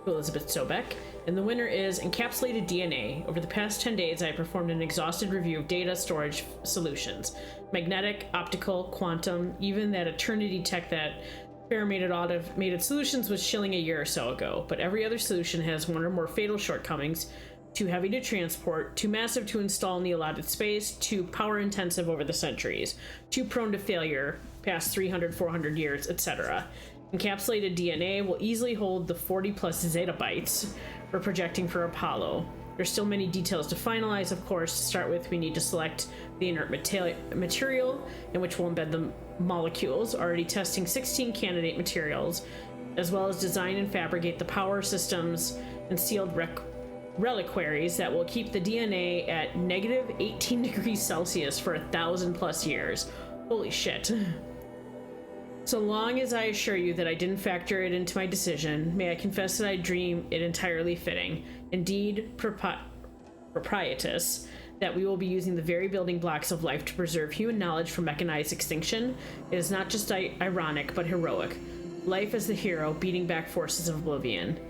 to Elizabeth Sobek. And the winner is Encapsulated DNA. Over the past 10 days, I performed an exhaustive review of data storage solutions. Magnetic, optical, quantum, even that Eternity tech that Fair made automated solutions was shilling a year or so ago. But every other solution has one or more fatal shortcomings. Too heavy to transport, too massive to install in the allotted space, too power intensive over the centuries, too prone to failure past 300, 400 years, etc. Encapsulated DNA will easily hold the 40 plus zettabytes we're projecting for Apollo. There's still many details to finalize, of course. To start with, we need to select the inert material in which we'll embed the molecules, already testing 16 candidate materials, as well as design and fabricate the power systems and sealed reliquaries that will keep the DNA at negative 18 degrees Celsius for 1,000 plus years. Holy shit. So long as I assure you that I didn't factor it into my decision, may I confess that I deem it entirely fitting, indeed proprietous, that we will be using the very building blocks of life to preserve human knowledge from mechanized extinction. It is not just ironic, but heroic. Life as the hero beating back forces of oblivion.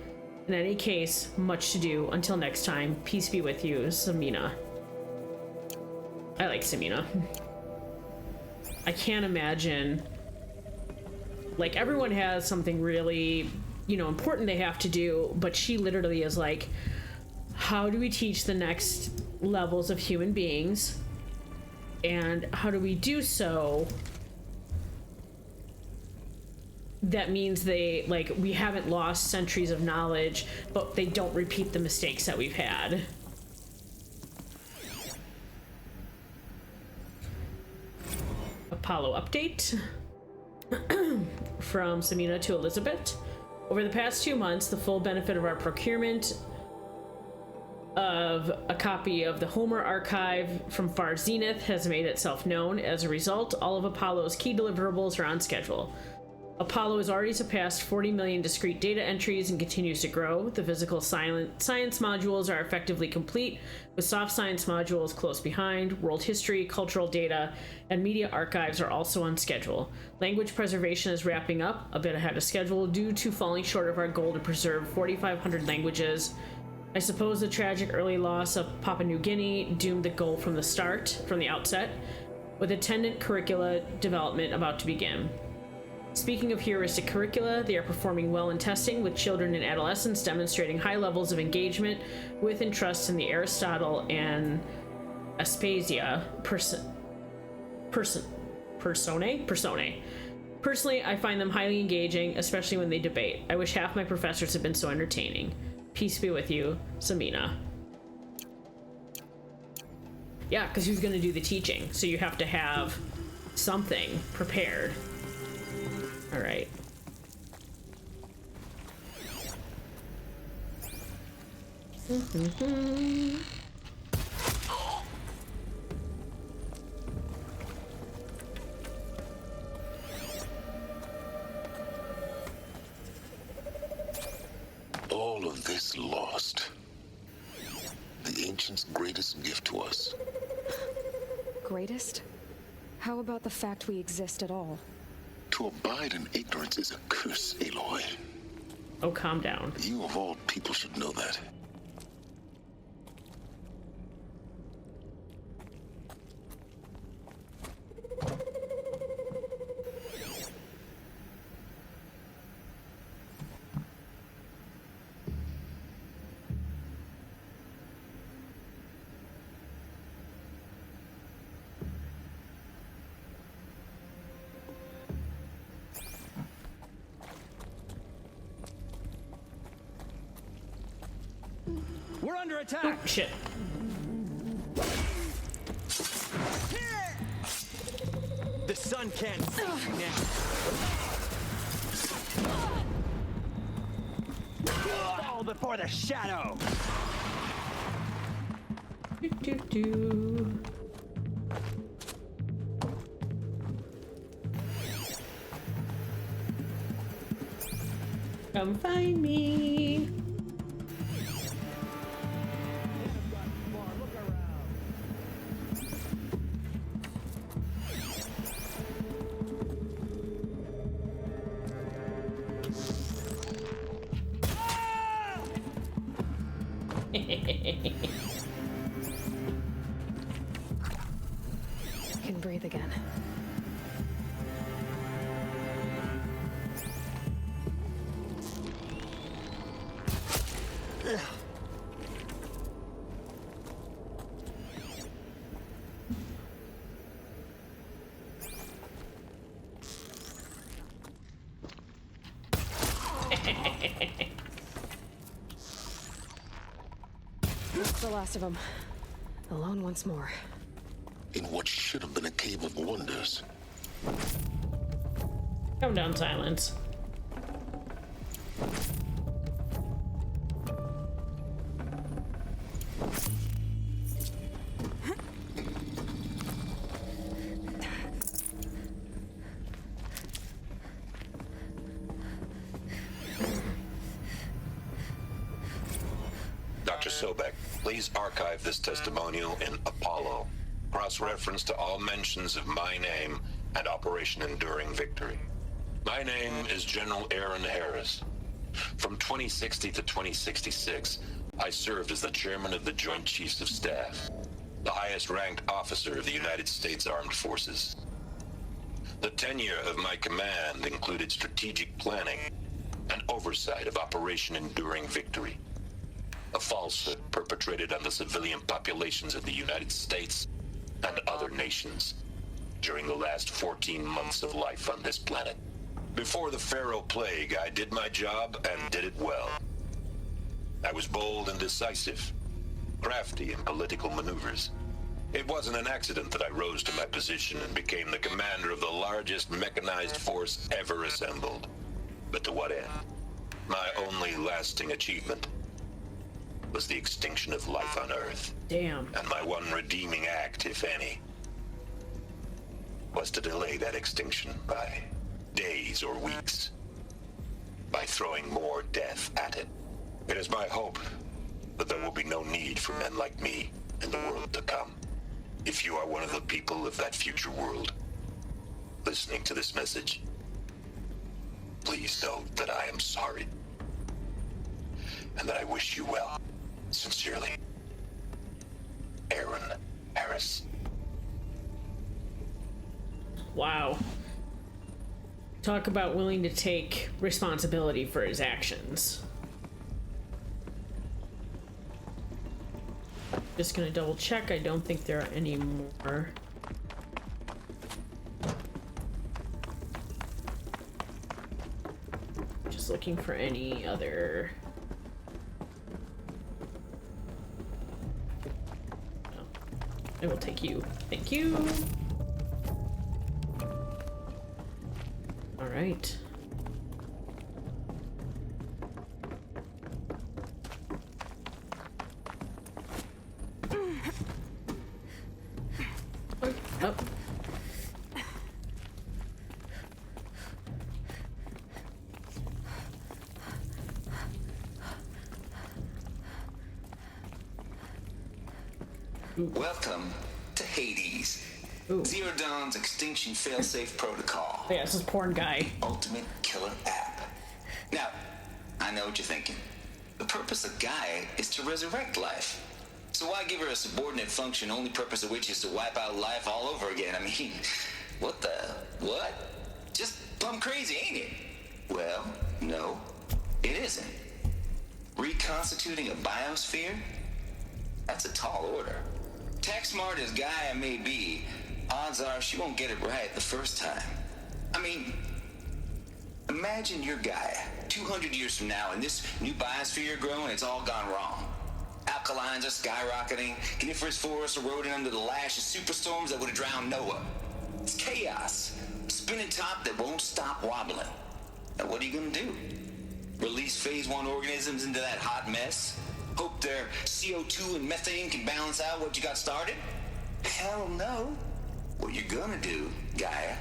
In any case, much to do. Until next time, peace be with you, Samina. I like Samina. I can't imagine... Like, everyone has something really, important they have to do, but she literally is like, how do we teach the next levels of human beings? And how do we do so? That means we haven't lost centuries of knowledge, but they don't repeat the mistakes that we've had. Apollo update. From Samina to Elizabeth. Over the past 2 months, the full benefit of our procurement of a copy of the Homer archive from Far Zenith has made itself known. As a result, all of Apollo's key deliverables are on schedule. Apollo has already surpassed 40 million discrete data entries and continues to grow. The physical science modules are effectively complete, with soft science modules close behind. World history, cultural data, and media archives are also on schedule. Language preservation is wrapping up, a bit ahead of schedule, due to falling short of our goal to preserve 4,500 languages. I suppose the tragic early loss of Papua New Guinea doomed the goal from the outset, with attendant curricula development about to begin. Speaking of heuristic curricula, they are performing well in testing, with children and adolescents demonstrating high levels of engagement with and trust in the Aristotle and Aspasia Personae. Personally, I find them highly engaging, especially when they debate. I wish half my professors had been so entertaining. Peace be with you, Samina. Yeah, because who's going to do the teaching? So you have to have something prepared. All right. All of this lost. The ancients' greatest gift to us. Greatest? How about the fact we exist at all? To abide in ignorance is a curse, Aloy. Oh, calm down. You of all people should know that. We're under attack! Oh, shit. The sun can't see you now. Fall before the shadow! Come find me. I can breathe again. That's the last of them. Alone once more. In what should have been a cave of wonders. Calm down, Silence. Dr. Sobek, please archive this testimonial in Apollo. Cross-reference to all mentions of my name and Operation Enduring Victory. My name is General Aaron Harris. From 2060 to 2066, I served as the chairman of the Joint Chiefs of Staff, the highest-ranked officer of the United States Armed Forces. The tenure of my command included strategic planning and oversight of Operation Enduring Victory, a falsehood perpetrated on the civilian populations of the United States and other nations during the last 14 months of life on this planet. Before the Pharaoh Plague, I did my job and did it well. I was bold and decisive, crafty in political maneuvers. It wasn't an accident that I rose to my position and became the commander of the largest mechanized force ever assembled. But to what end? My only lasting achievement was the extinction of life on Earth. Damn. And my one redeeming act, if any, was to delay that extinction by days or weeks, by throwing more death at it. It is my hope that there will be no need for men like me in the world to come. If you are one of the people of that future world listening to this message, please know that I am sorry and that I wish you well. Sincerely, Aaron Harris. Wow. Talk about willing to take responsibility for his actions. Just gonna double check. I don't think there are any more. just looking for any other... Oh, I will take you. Thank you. All right. Up. Welcome to Hades. Zero Dawn's extinction failsafe protocol. Yeah, this is porn guy. Ultimate killer app. Now, I know what you're thinking. The purpose of Gaia is to resurrect life. So why give her a subordinate function, only purpose of which is to wipe out life all over again? I mean, what? Just plumb crazy, ain't it? Well, no, it isn't. Reconstituting a biosphere? That's a tall order. Tech smart as Gaia may be, odds are she won't get it right the first time. I mean, imagine you're Gaia 200 years from now and this new biosphere you're growing, it's all gone wrong. Alkalines are skyrocketing, coniferous forests eroding under the lash of superstorms that would have drowned Noah. It's chaos, a spinning top that won't stop wobbling. Now what are you gonna do? Release phase 1 organisms into that hot mess? Hope their CO2 and methane can balance out what you got started? Hell no. What you're gonna do, Gaia,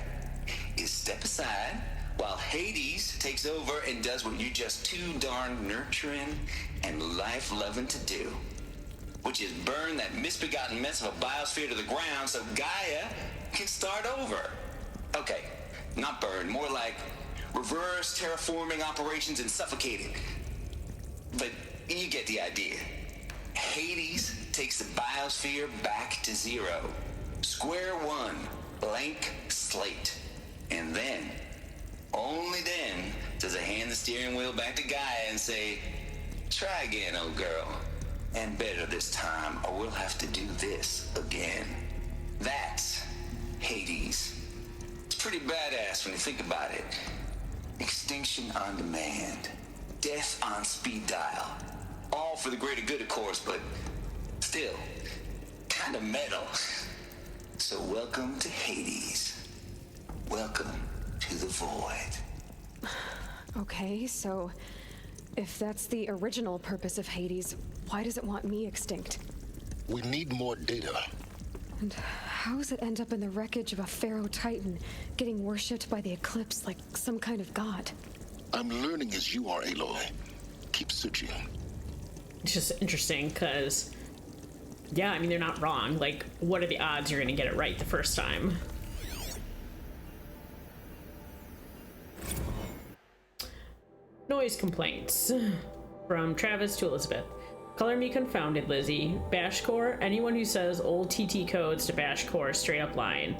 is step aside while Hades takes over and does what you're just too darn nurturing and life-loving to do, which is burn that misbegotten mess of a biosphere to the ground so Gaia can start over. Okay, not burn, more like reverse terraforming operations and suffocate it. But you get the idea. Hades takes the biosphere back to zero. Square one, blank slate. And then, only then, does I hand the steering wheel back to Gaia and say, try again, old girl. And better this time, or we'll have to do this again. That's Hades. It's pretty badass when you think about it. Extinction on demand. Death on speed dial. All for the greater good, of course, but still, kind of metal. So welcome to Hades. Welcome to the void. Okay, so if that's the original purpose of Hades, why does it want me extinct? We need more data. And how does it end up in the wreckage of a Pharaoh Titan, getting worshipped by the Eclipse like some kind of god? I'm learning as you are, Aloy. Keep searching. It's just interesting, because, yeah, I mean, they're not wrong. Like, what are the odds you're going to get it right the first time? Noise complaints. From Travis to Elizabeth. Color me confounded, Lizzie. Bashcore, anyone who says old TT codes to Bashcore straight up lying.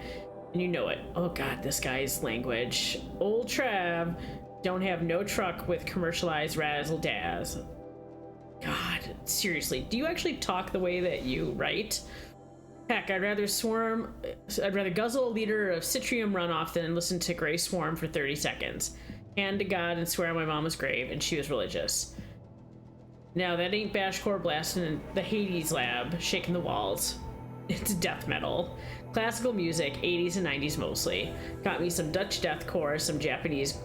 And you know it. Oh god, this guy's language. Old Trav, don't have no truck with commercialized razzle dazz. God, seriously, do you actually talk the way that you write? Heck, I'd rather guzzle a liter of citrium runoff than listen to Grey Swarm for 30 seconds. Hand to God and swear on my mama's grave, and she was religious. Now, that ain't Bashcore blasting in the Hades lab, shaking the walls. It's death metal. Classical music, 80s and 90s mostly. Got me some Dutch deathcore, some Japanese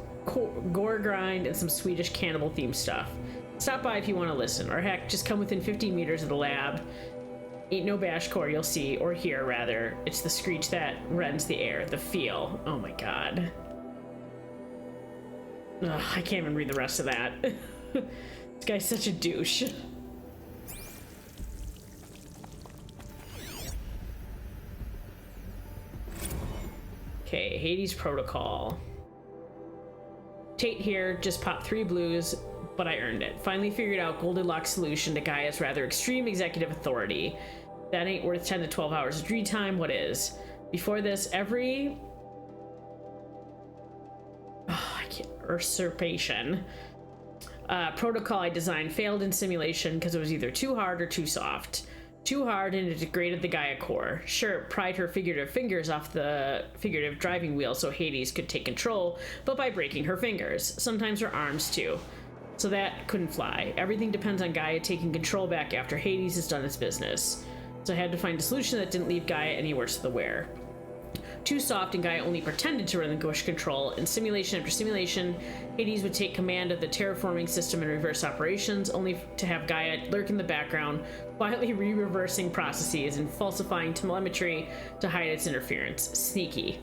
gore grind, and some Swedish cannibal themed stuff. Stop by if you want to listen, or heck, just come within 50 meters of the lab. Ain't no Bashcore you'll see, or hear rather. It's the screech that rends the air, the feel. Oh my god. Ugh, I can't even read the rest of that. This guy's such a douche. Okay, Hades Protocol. Tate here, just popped 3 blues, but I earned it. Finally figured out Goldilocks solution to Gaia's rather extreme executive authority. That ain't worth 10 to 12 hours of read time, what is? Before this, every... usurpation. Protocol I designed failed in simulation because it was either too hard or too soft. too hard and it degraded the Gaia core. Sure, it pried her figurative fingers off the figurative driving wheel so Hades could take control, but by breaking her fingers. Sometimes her arms too. So that couldn't fly. Everything depends on Gaia taking control back after Hades has done its business. So I had to find a solution that didn't leave Gaia any worse for the wear. Too soft, and Gaia only pretended to relinquish control. In simulation after simulation, Hades would take command of the terraforming system and reverse operations, only to have Gaia lurk in the background, quietly re-reversing processes and falsifying telemetry to hide its interference. Sneaky.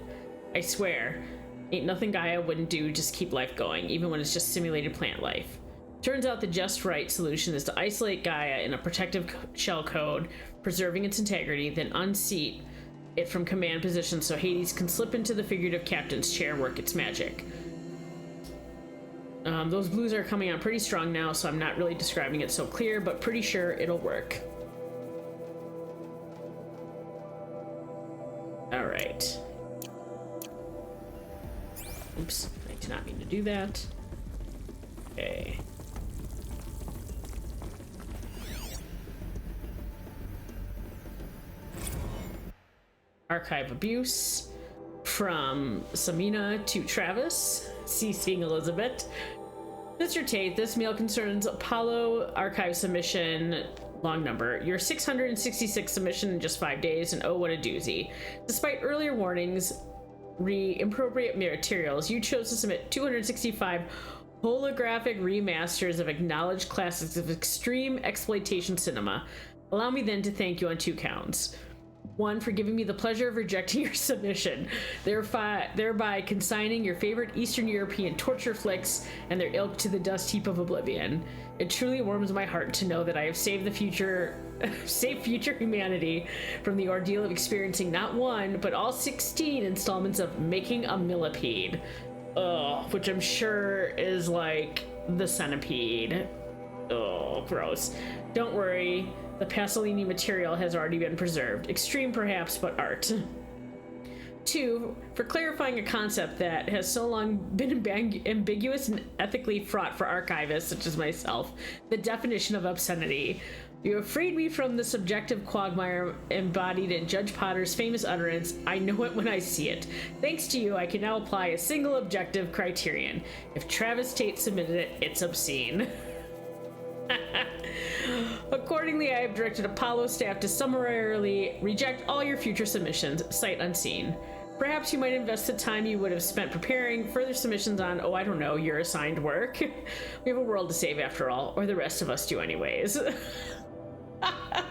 I swear, ain't nothing Gaia wouldn't do just keep life going, even when it's just simulated plant life. Turns out the just right solution is to isolate Gaia in a protective shell code, preserving its integrity, then unseat it from command position so Hades can slip into the figurative captain's chair and work its magic. Those blues are coming on pretty strong now, so I'm not really describing it so clear, but pretty sure it'll work. Alright. Oops, I did not mean to do that. Okay. Archive abuse from Samina to Travis, CCing Elizabeth. Mr. Tate, this mail concerns Apollo archive submission, long number. Your 666 submission in just 5 days, and oh, what a doozy. Despite earlier warnings, inappropriate materials, you chose to submit 265 holographic remasters of acknowledged classics of extreme exploitation cinema. Allow me then to thank you on 2 counts. 1, for giving me the pleasure of rejecting your submission, thereby consigning your favorite Eastern European torture flicks and their ilk to the dust heap of oblivion. It truly warms my heart to know that I have saved future humanity from the ordeal of experiencing not 1, but all 16 installments of Making a Millipede. Ugh, which I'm sure is like the centipede. Oh, gross. Don't worry. The Pasolini material has already been preserved. Extreme perhaps, but art. 2, for clarifying a concept that has so long been ambiguous and ethically fraught for archivists such as myself, the definition of obscenity. You have freed me from the subjective quagmire embodied in Judge Potter's famous utterance, I know it when I see it. Thanks to you, I can now apply a single objective criterion. If Travis Tate submitted it, it's obscene. Accordingly, I have directed Apollo staff to summarily reject all your future submissions, sight unseen. Perhaps you might invest the time you would have spent preparing further submissions on, oh, I don't know, your assigned work. We have a world to save after all, or the rest of us do anyways. I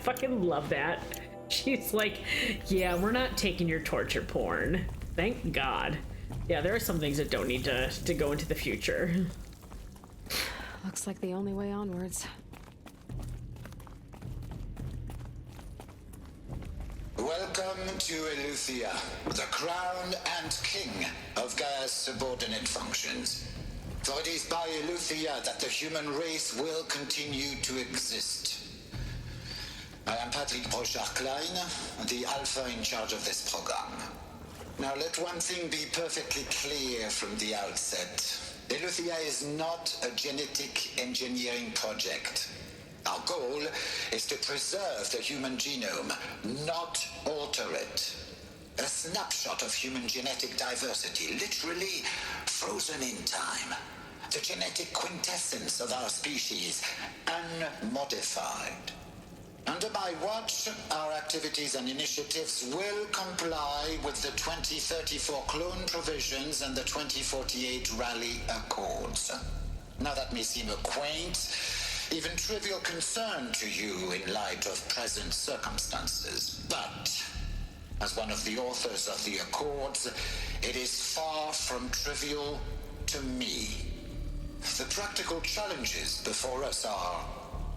fucking love that. She's like, yeah, we're not taking your torture porn. Thank God. Yeah, there are some things that don't need to go into the future. Looks like the only way onwards. Welcome to Eleuthia, the crown and king of Gaia's subordinate functions. For it is by Eleuthia that the human race will continue to exist. I am Patrick Brochard-Klein, the Alpha in charge of this program. Now let one thing be perfectly clear from the outset. Eleuthia is not a genetic engineering project. Our goal is to preserve the human genome, not alter it. A snapshot of human genetic diversity, literally frozen in time. The genetic quintessence of our species, unmodified. Under my watch, our activities and initiatives will comply with the 2034 clone provisions and the 2048 Rally Accords. Now that may seem a quaint, even trivial concern to you in light of present circumstances, but as one of the authors of the Accords, it is far from trivial to me. The practical challenges before us are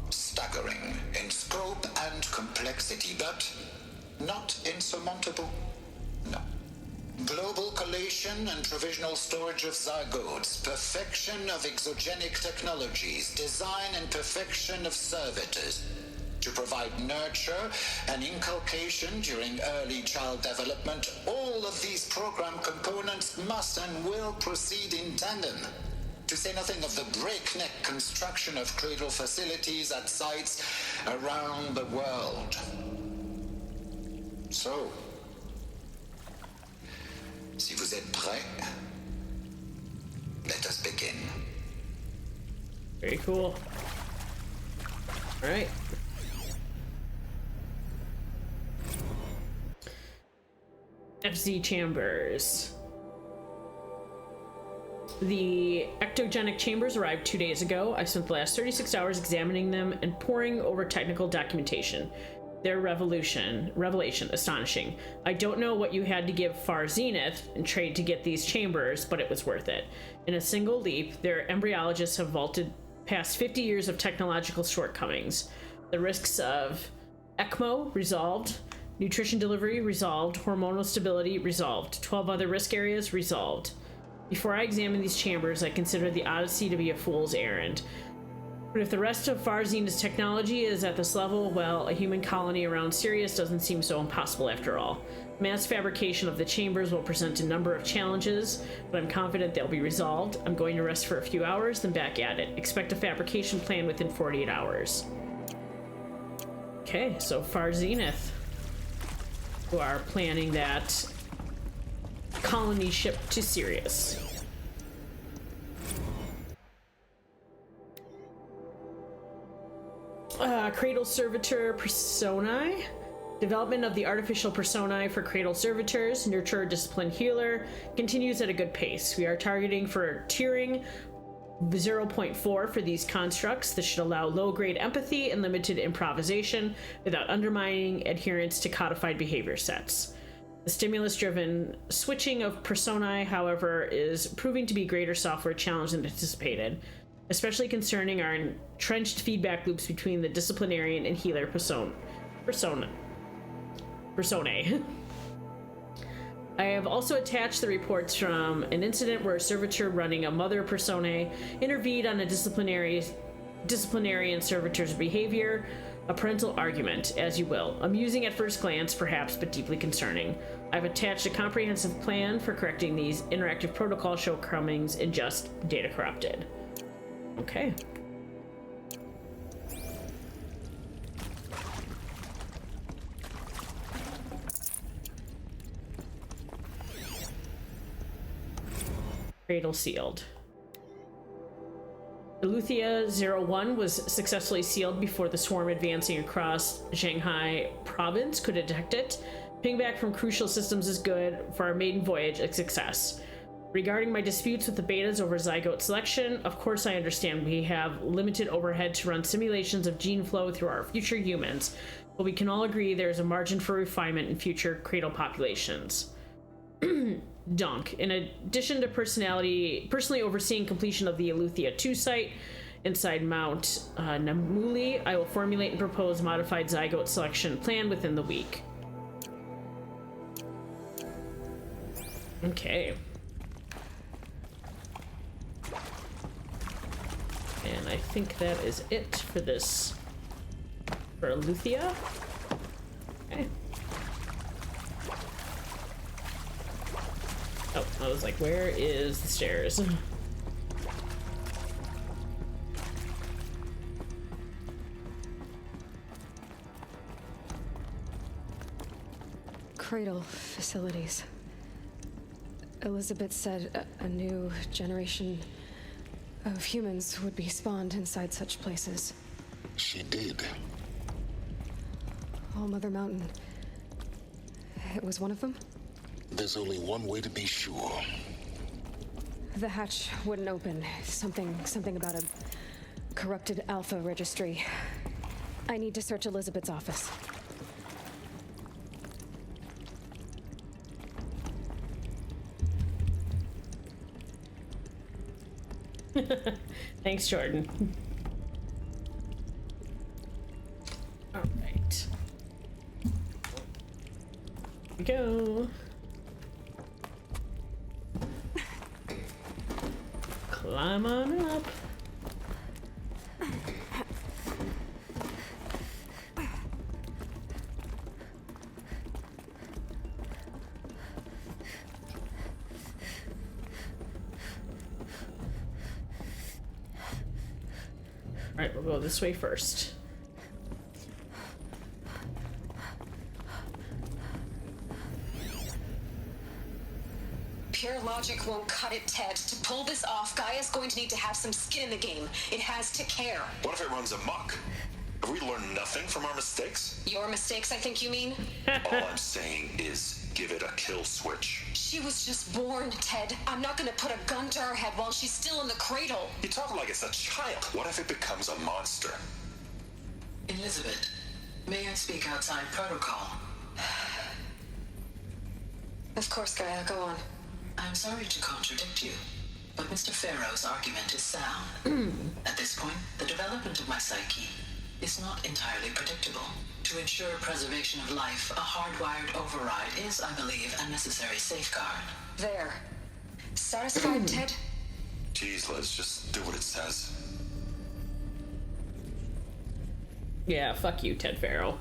staggering in scope and complexity, but not insurmountable. No. Global collation and provisional storage of zygotes, perfection of exogenic technologies, design and perfection of servitors, to provide nurture and inculcation during early child development. All of these program components must and will proceed in tandem To say nothing of the breakneck construction of cradle facilities at sites around the world. So, si vous êtes prêts, let us begin. Very cool. All right. FZ chambers. The ectogenic chambers arrived 2 days ago. I spent the last 36 hours examining them and poring over technical documentation. Their revelation, astonishing. I don't know what you had to give Far Zenith in trade to get these chambers, but it was worth it. In a single leap, their embryologists have vaulted past 50 years of technological shortcomings. The risks of ECMO resolved, nutrition delivery resolved, hormonal stability resolved, 12 other risk areas resolved. Before I examine these chambers, I consider the Odyssey to be a fool's errand. But if the rest of Far Zenith's technology is at this level, well, a human colony around Sirius doesn't seem so impossible after all. Mass fabrication of the chambers will present a number of challenges, but I'm confident they'll be resolved. I'm going to rest for a few hours, then back at it. Expect a fabrication plan within 48 hours. Okay, so Far Zenith, who are planning that colony ship to Sirius. Cradle Servitor Personae. Development of the artificial personae for Cradle Servitors, Nurturer Discipline Healer, continues at a good pace. We are targeting for tiering 0.4 for these constructs. This should allow low-grade empathy and limited improvisation without undermining adherence to codified behavior sets. The stimulus-driven switching of personae, however, is proving to be a greater software challenge than anticipated, especially concerning our entrenched feedback loops between the disciplinarian and healer personae. I have also attached the reports from an incident where a servitor running a mother personae intervened on a disciplinarian servitor's behavior. A parental argument, as you will. Amusing at first glance, perhaps, but deeply concerning. I've attached a comprehensive plan for correcting these interactive protocol shortcomings and just data corrupted. Okay. Cradle sealed. Eleuthia 01 was successfully sealed before the swarm advancing across Shanghai province could detect it. Pingback from crucial systems is good. For our maiden voyage, a success. Regarding my disputes with the betas over zygote selection, of course I understand we have limited overhead to run simulations of gene flow through our future humans, but we can all agree there is a margin for refinement in future cradle populations. Dunk. In addition to personally overseeing completion of the Eleuthia 2 site inside Mount Namuli, I will formulate and propose a modified zygote selection plan within the week. Okay. And I think that is it for this, for Eleuthia. Okay. Oh, I was like, where is the stairs? Cradle facilities. Elizabeth said a new generation of humans would be spawned inside such places. She did. All Mother Mountain. It was one of them? There's only one way to be sure. The hatch wouldn't open. Something about a corrupted alpha registry. I need to search Elizabeth's office. Thanks, Jordan. All right. Here we go. Climb on up. Alright, we'll go this way first. Pure logic won't cut it, Ted. To pull this off, Gaia's going to need to have some skin in the game. It has to care. What if it runs amok? Have we learned nothing from our mistakes? Your mistakes, I think you mean? All I'm saying is give it a kill switch. She was just born, Ted. I'm not gonna put a gun to her head while she's still in the cradle. You talk like it's a child. What if it becomes a monster? Elizabeth, may I speak outside protocol? Of course, Gaia, go on. I'm sorry to contradict you, but Mr. Farrow's argument is sound. At this point, the development of my psyche is not entirely predictable. To ensure preservation of life, a hardwired override is, I believe, a necessary safeguard. There. Satisfied, Ted? Jeez, Liz, just do what it says. Yeah, fuck you, Ted Farrow.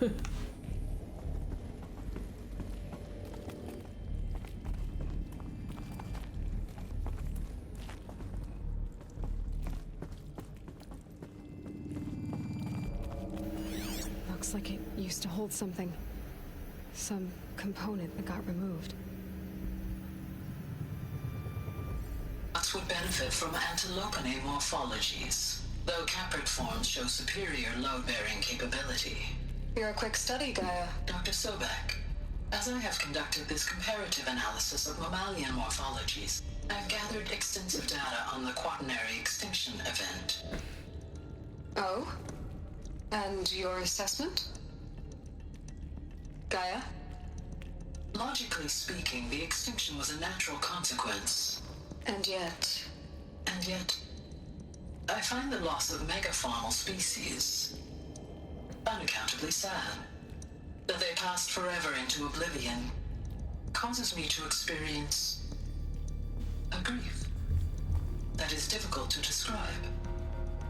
Looks like it used to hold something. Some component that got removed. Nuts would benefit from antilopine morphologies, though caprid forms show superior load-bearing capability. You're a quick study, Gaia. Dr. Sobek, as I have conducted this comparative analysis of mammalian morphologies, I've gathered extensive data on the quaternary extinction event. Oh? And your assessment? Gaia? Logically speaking, the extinction was a natural consequence. And yet, I find the loss of megafaunal species unaccountably sad. That they passed forever into oblivion causes me to experience a grief that is difficult to describe.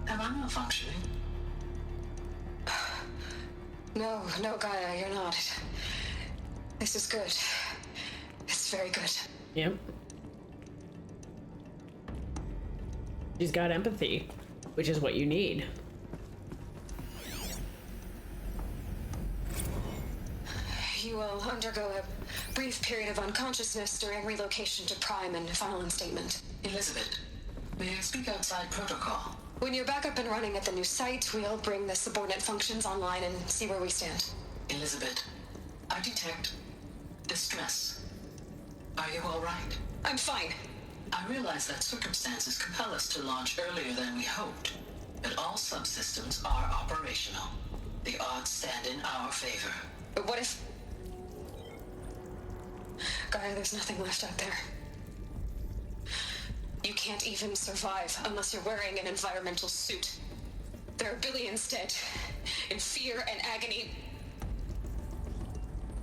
Am I malfunctioning? No, Gaia, you're not. This is good. It's very good. Yep. She's got empathy, which is what you need. You will undergo a brief period of unconsciousness during relocation to Prime and final instatement. Elizabeth, may I speak outside protocol? When you're back up and running at the new site, we'll bring the subordinate functions online and see where we stand. Elizabeth, I detect distress. Are you all right? I'm fine. I realize that circumstances compel us to launch earlier than we hoped, but all subsystems are operational. The odds stand in our favor. But what if... Gaia, there's nothing left out there. You can't even survive unless you're wearing an environmental suit. There are billions dead, in fear and agony.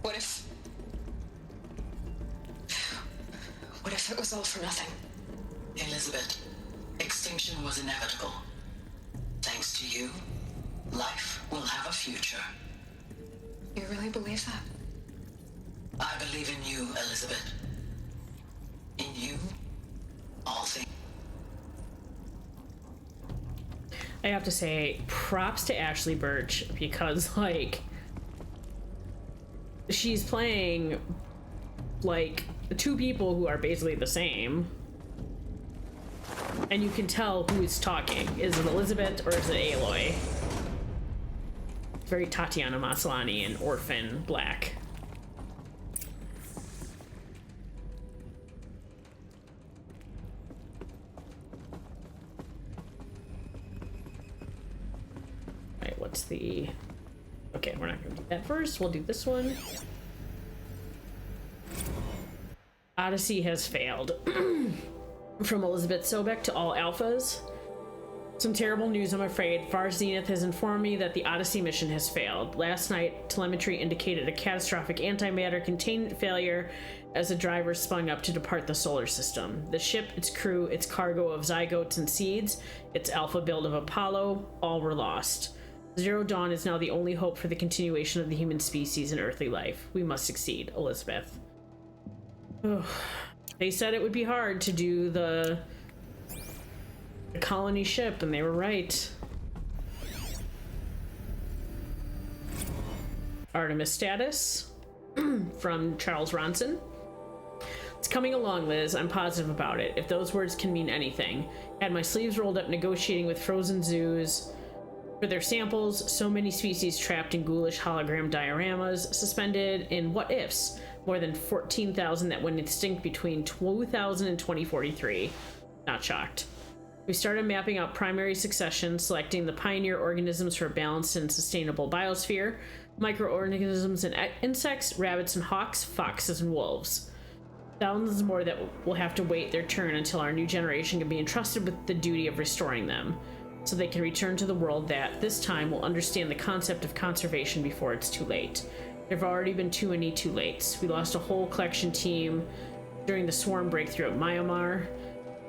What if it was all for nothing? Elizabeth, extinction was inevitable. Thanks to you, life will have a future. You really believe that? I believe in you, Elizabeth. In you, all things. I have to say, props to Ashley Birch, because, like, she's playing, like, two people who are basically the same. And you can tell who's talking. Is it Elizabeth or is it Aloy? It's very Tatiana Maslany and Orphan Black. Alright, what's the... Okay, we're not gonna do that first. We'll do this one. Odyssey has failed. From Elizabeth Sobek to all alphas. Some terrible news, I'm afraid. Far Zenith has informed me that the Odyssey mission has failed. Last night, telemetry indicated a catastrophic antimatter containment failure as the driver spun up to depart the solar system. The ship, its crew, its cargo of zygotes and seeds, its alpha build of Apollo, all were lost. Zero Dawn is now the only hope for the continuation of the human species and earthly life. We must succeed, Elizabeth. Ugh. They said it would be hard to do the colony ship, and they were right. Artemis status from Charles Ronson. It's coming along, Liz. I'm positive about it. If those words can mean anything. Had my sleeves rolled up negotiating with frozen zoos for their samples, so many species trapped in ghoulish hologram dioramas, suspended in what ifs. More than 14,000 that went extinct between 2000 and 2043. Not shocked. We started mapping out primary succession, selecting the pioneer organisms for a balanced and sustainable biosphere, microorganisms and insects, rabbits and hawks, foxes and wolves. Thousands more that will have to wait their turn until our new generation can be entrusted with the duty of restoring them, so they can return to the world that, this time, will understand the concept of conservation before it's too late. There have already been too many too lates. We lost a whole collection team during the swarm breakthrough at Myanmar.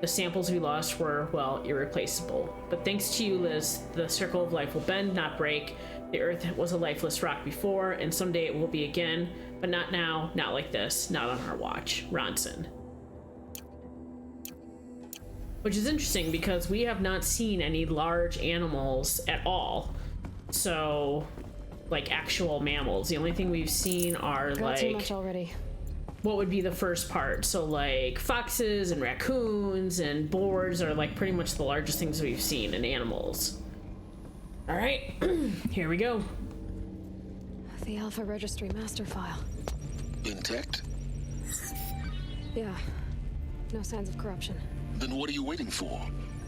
The samples we lost were, well, irreplaceable. But thanks to you, Liz, the circle of life will bend, not break. The Earth was a lifeless rock before, and someday it will be again, but not now, not like this, not on our watch. Ronson. Which is interesting because we have not seen any large animals at all. So, like actual mammals. The only thing we've seen are Got too much already. What would be the first part? So like foxes and raccoons and boars are like pretty much the largest things we've seen in animals. All right, here we go. The Alpha Registry master file. Intact? Yeah. No signs of corruption. Then what are you waiting for?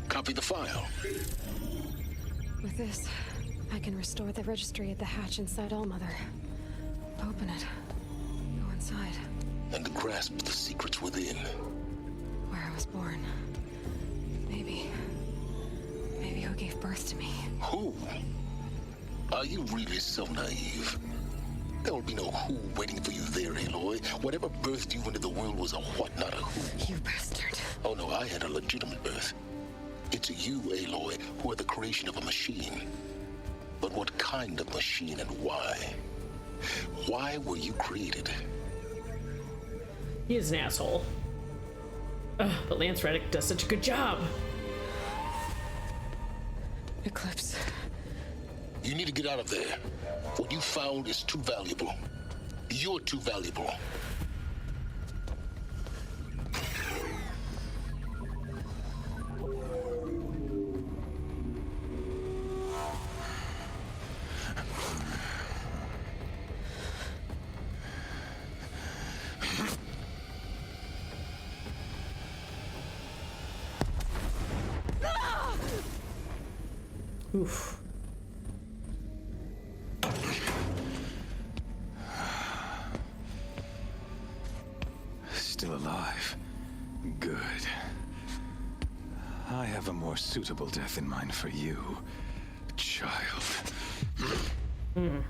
Copy the file. With this, I can restore the registry at the hatch inside Allmother. Open it. Go inside. And grasp the secrets within. Where I was born. Maybe who gave birth to me. Who? Are you really so naive? There will be no who waiting for you there, Aloy. Whatever birthed you into the world was a what, not a who. You bastard. Oh no, I had a legitimate birth. It's you, Aloy, who are the creation of a machine. But what kind of machine and why? Why were you created? He is an asshole. Ugh, but Lance Reddick does such a good job. Eclipse. You need to get out of there. What you found is too valuable. You're too valuable. Oof. Still alive. Good. I have a more suitable death in mind for you, child. Hmm.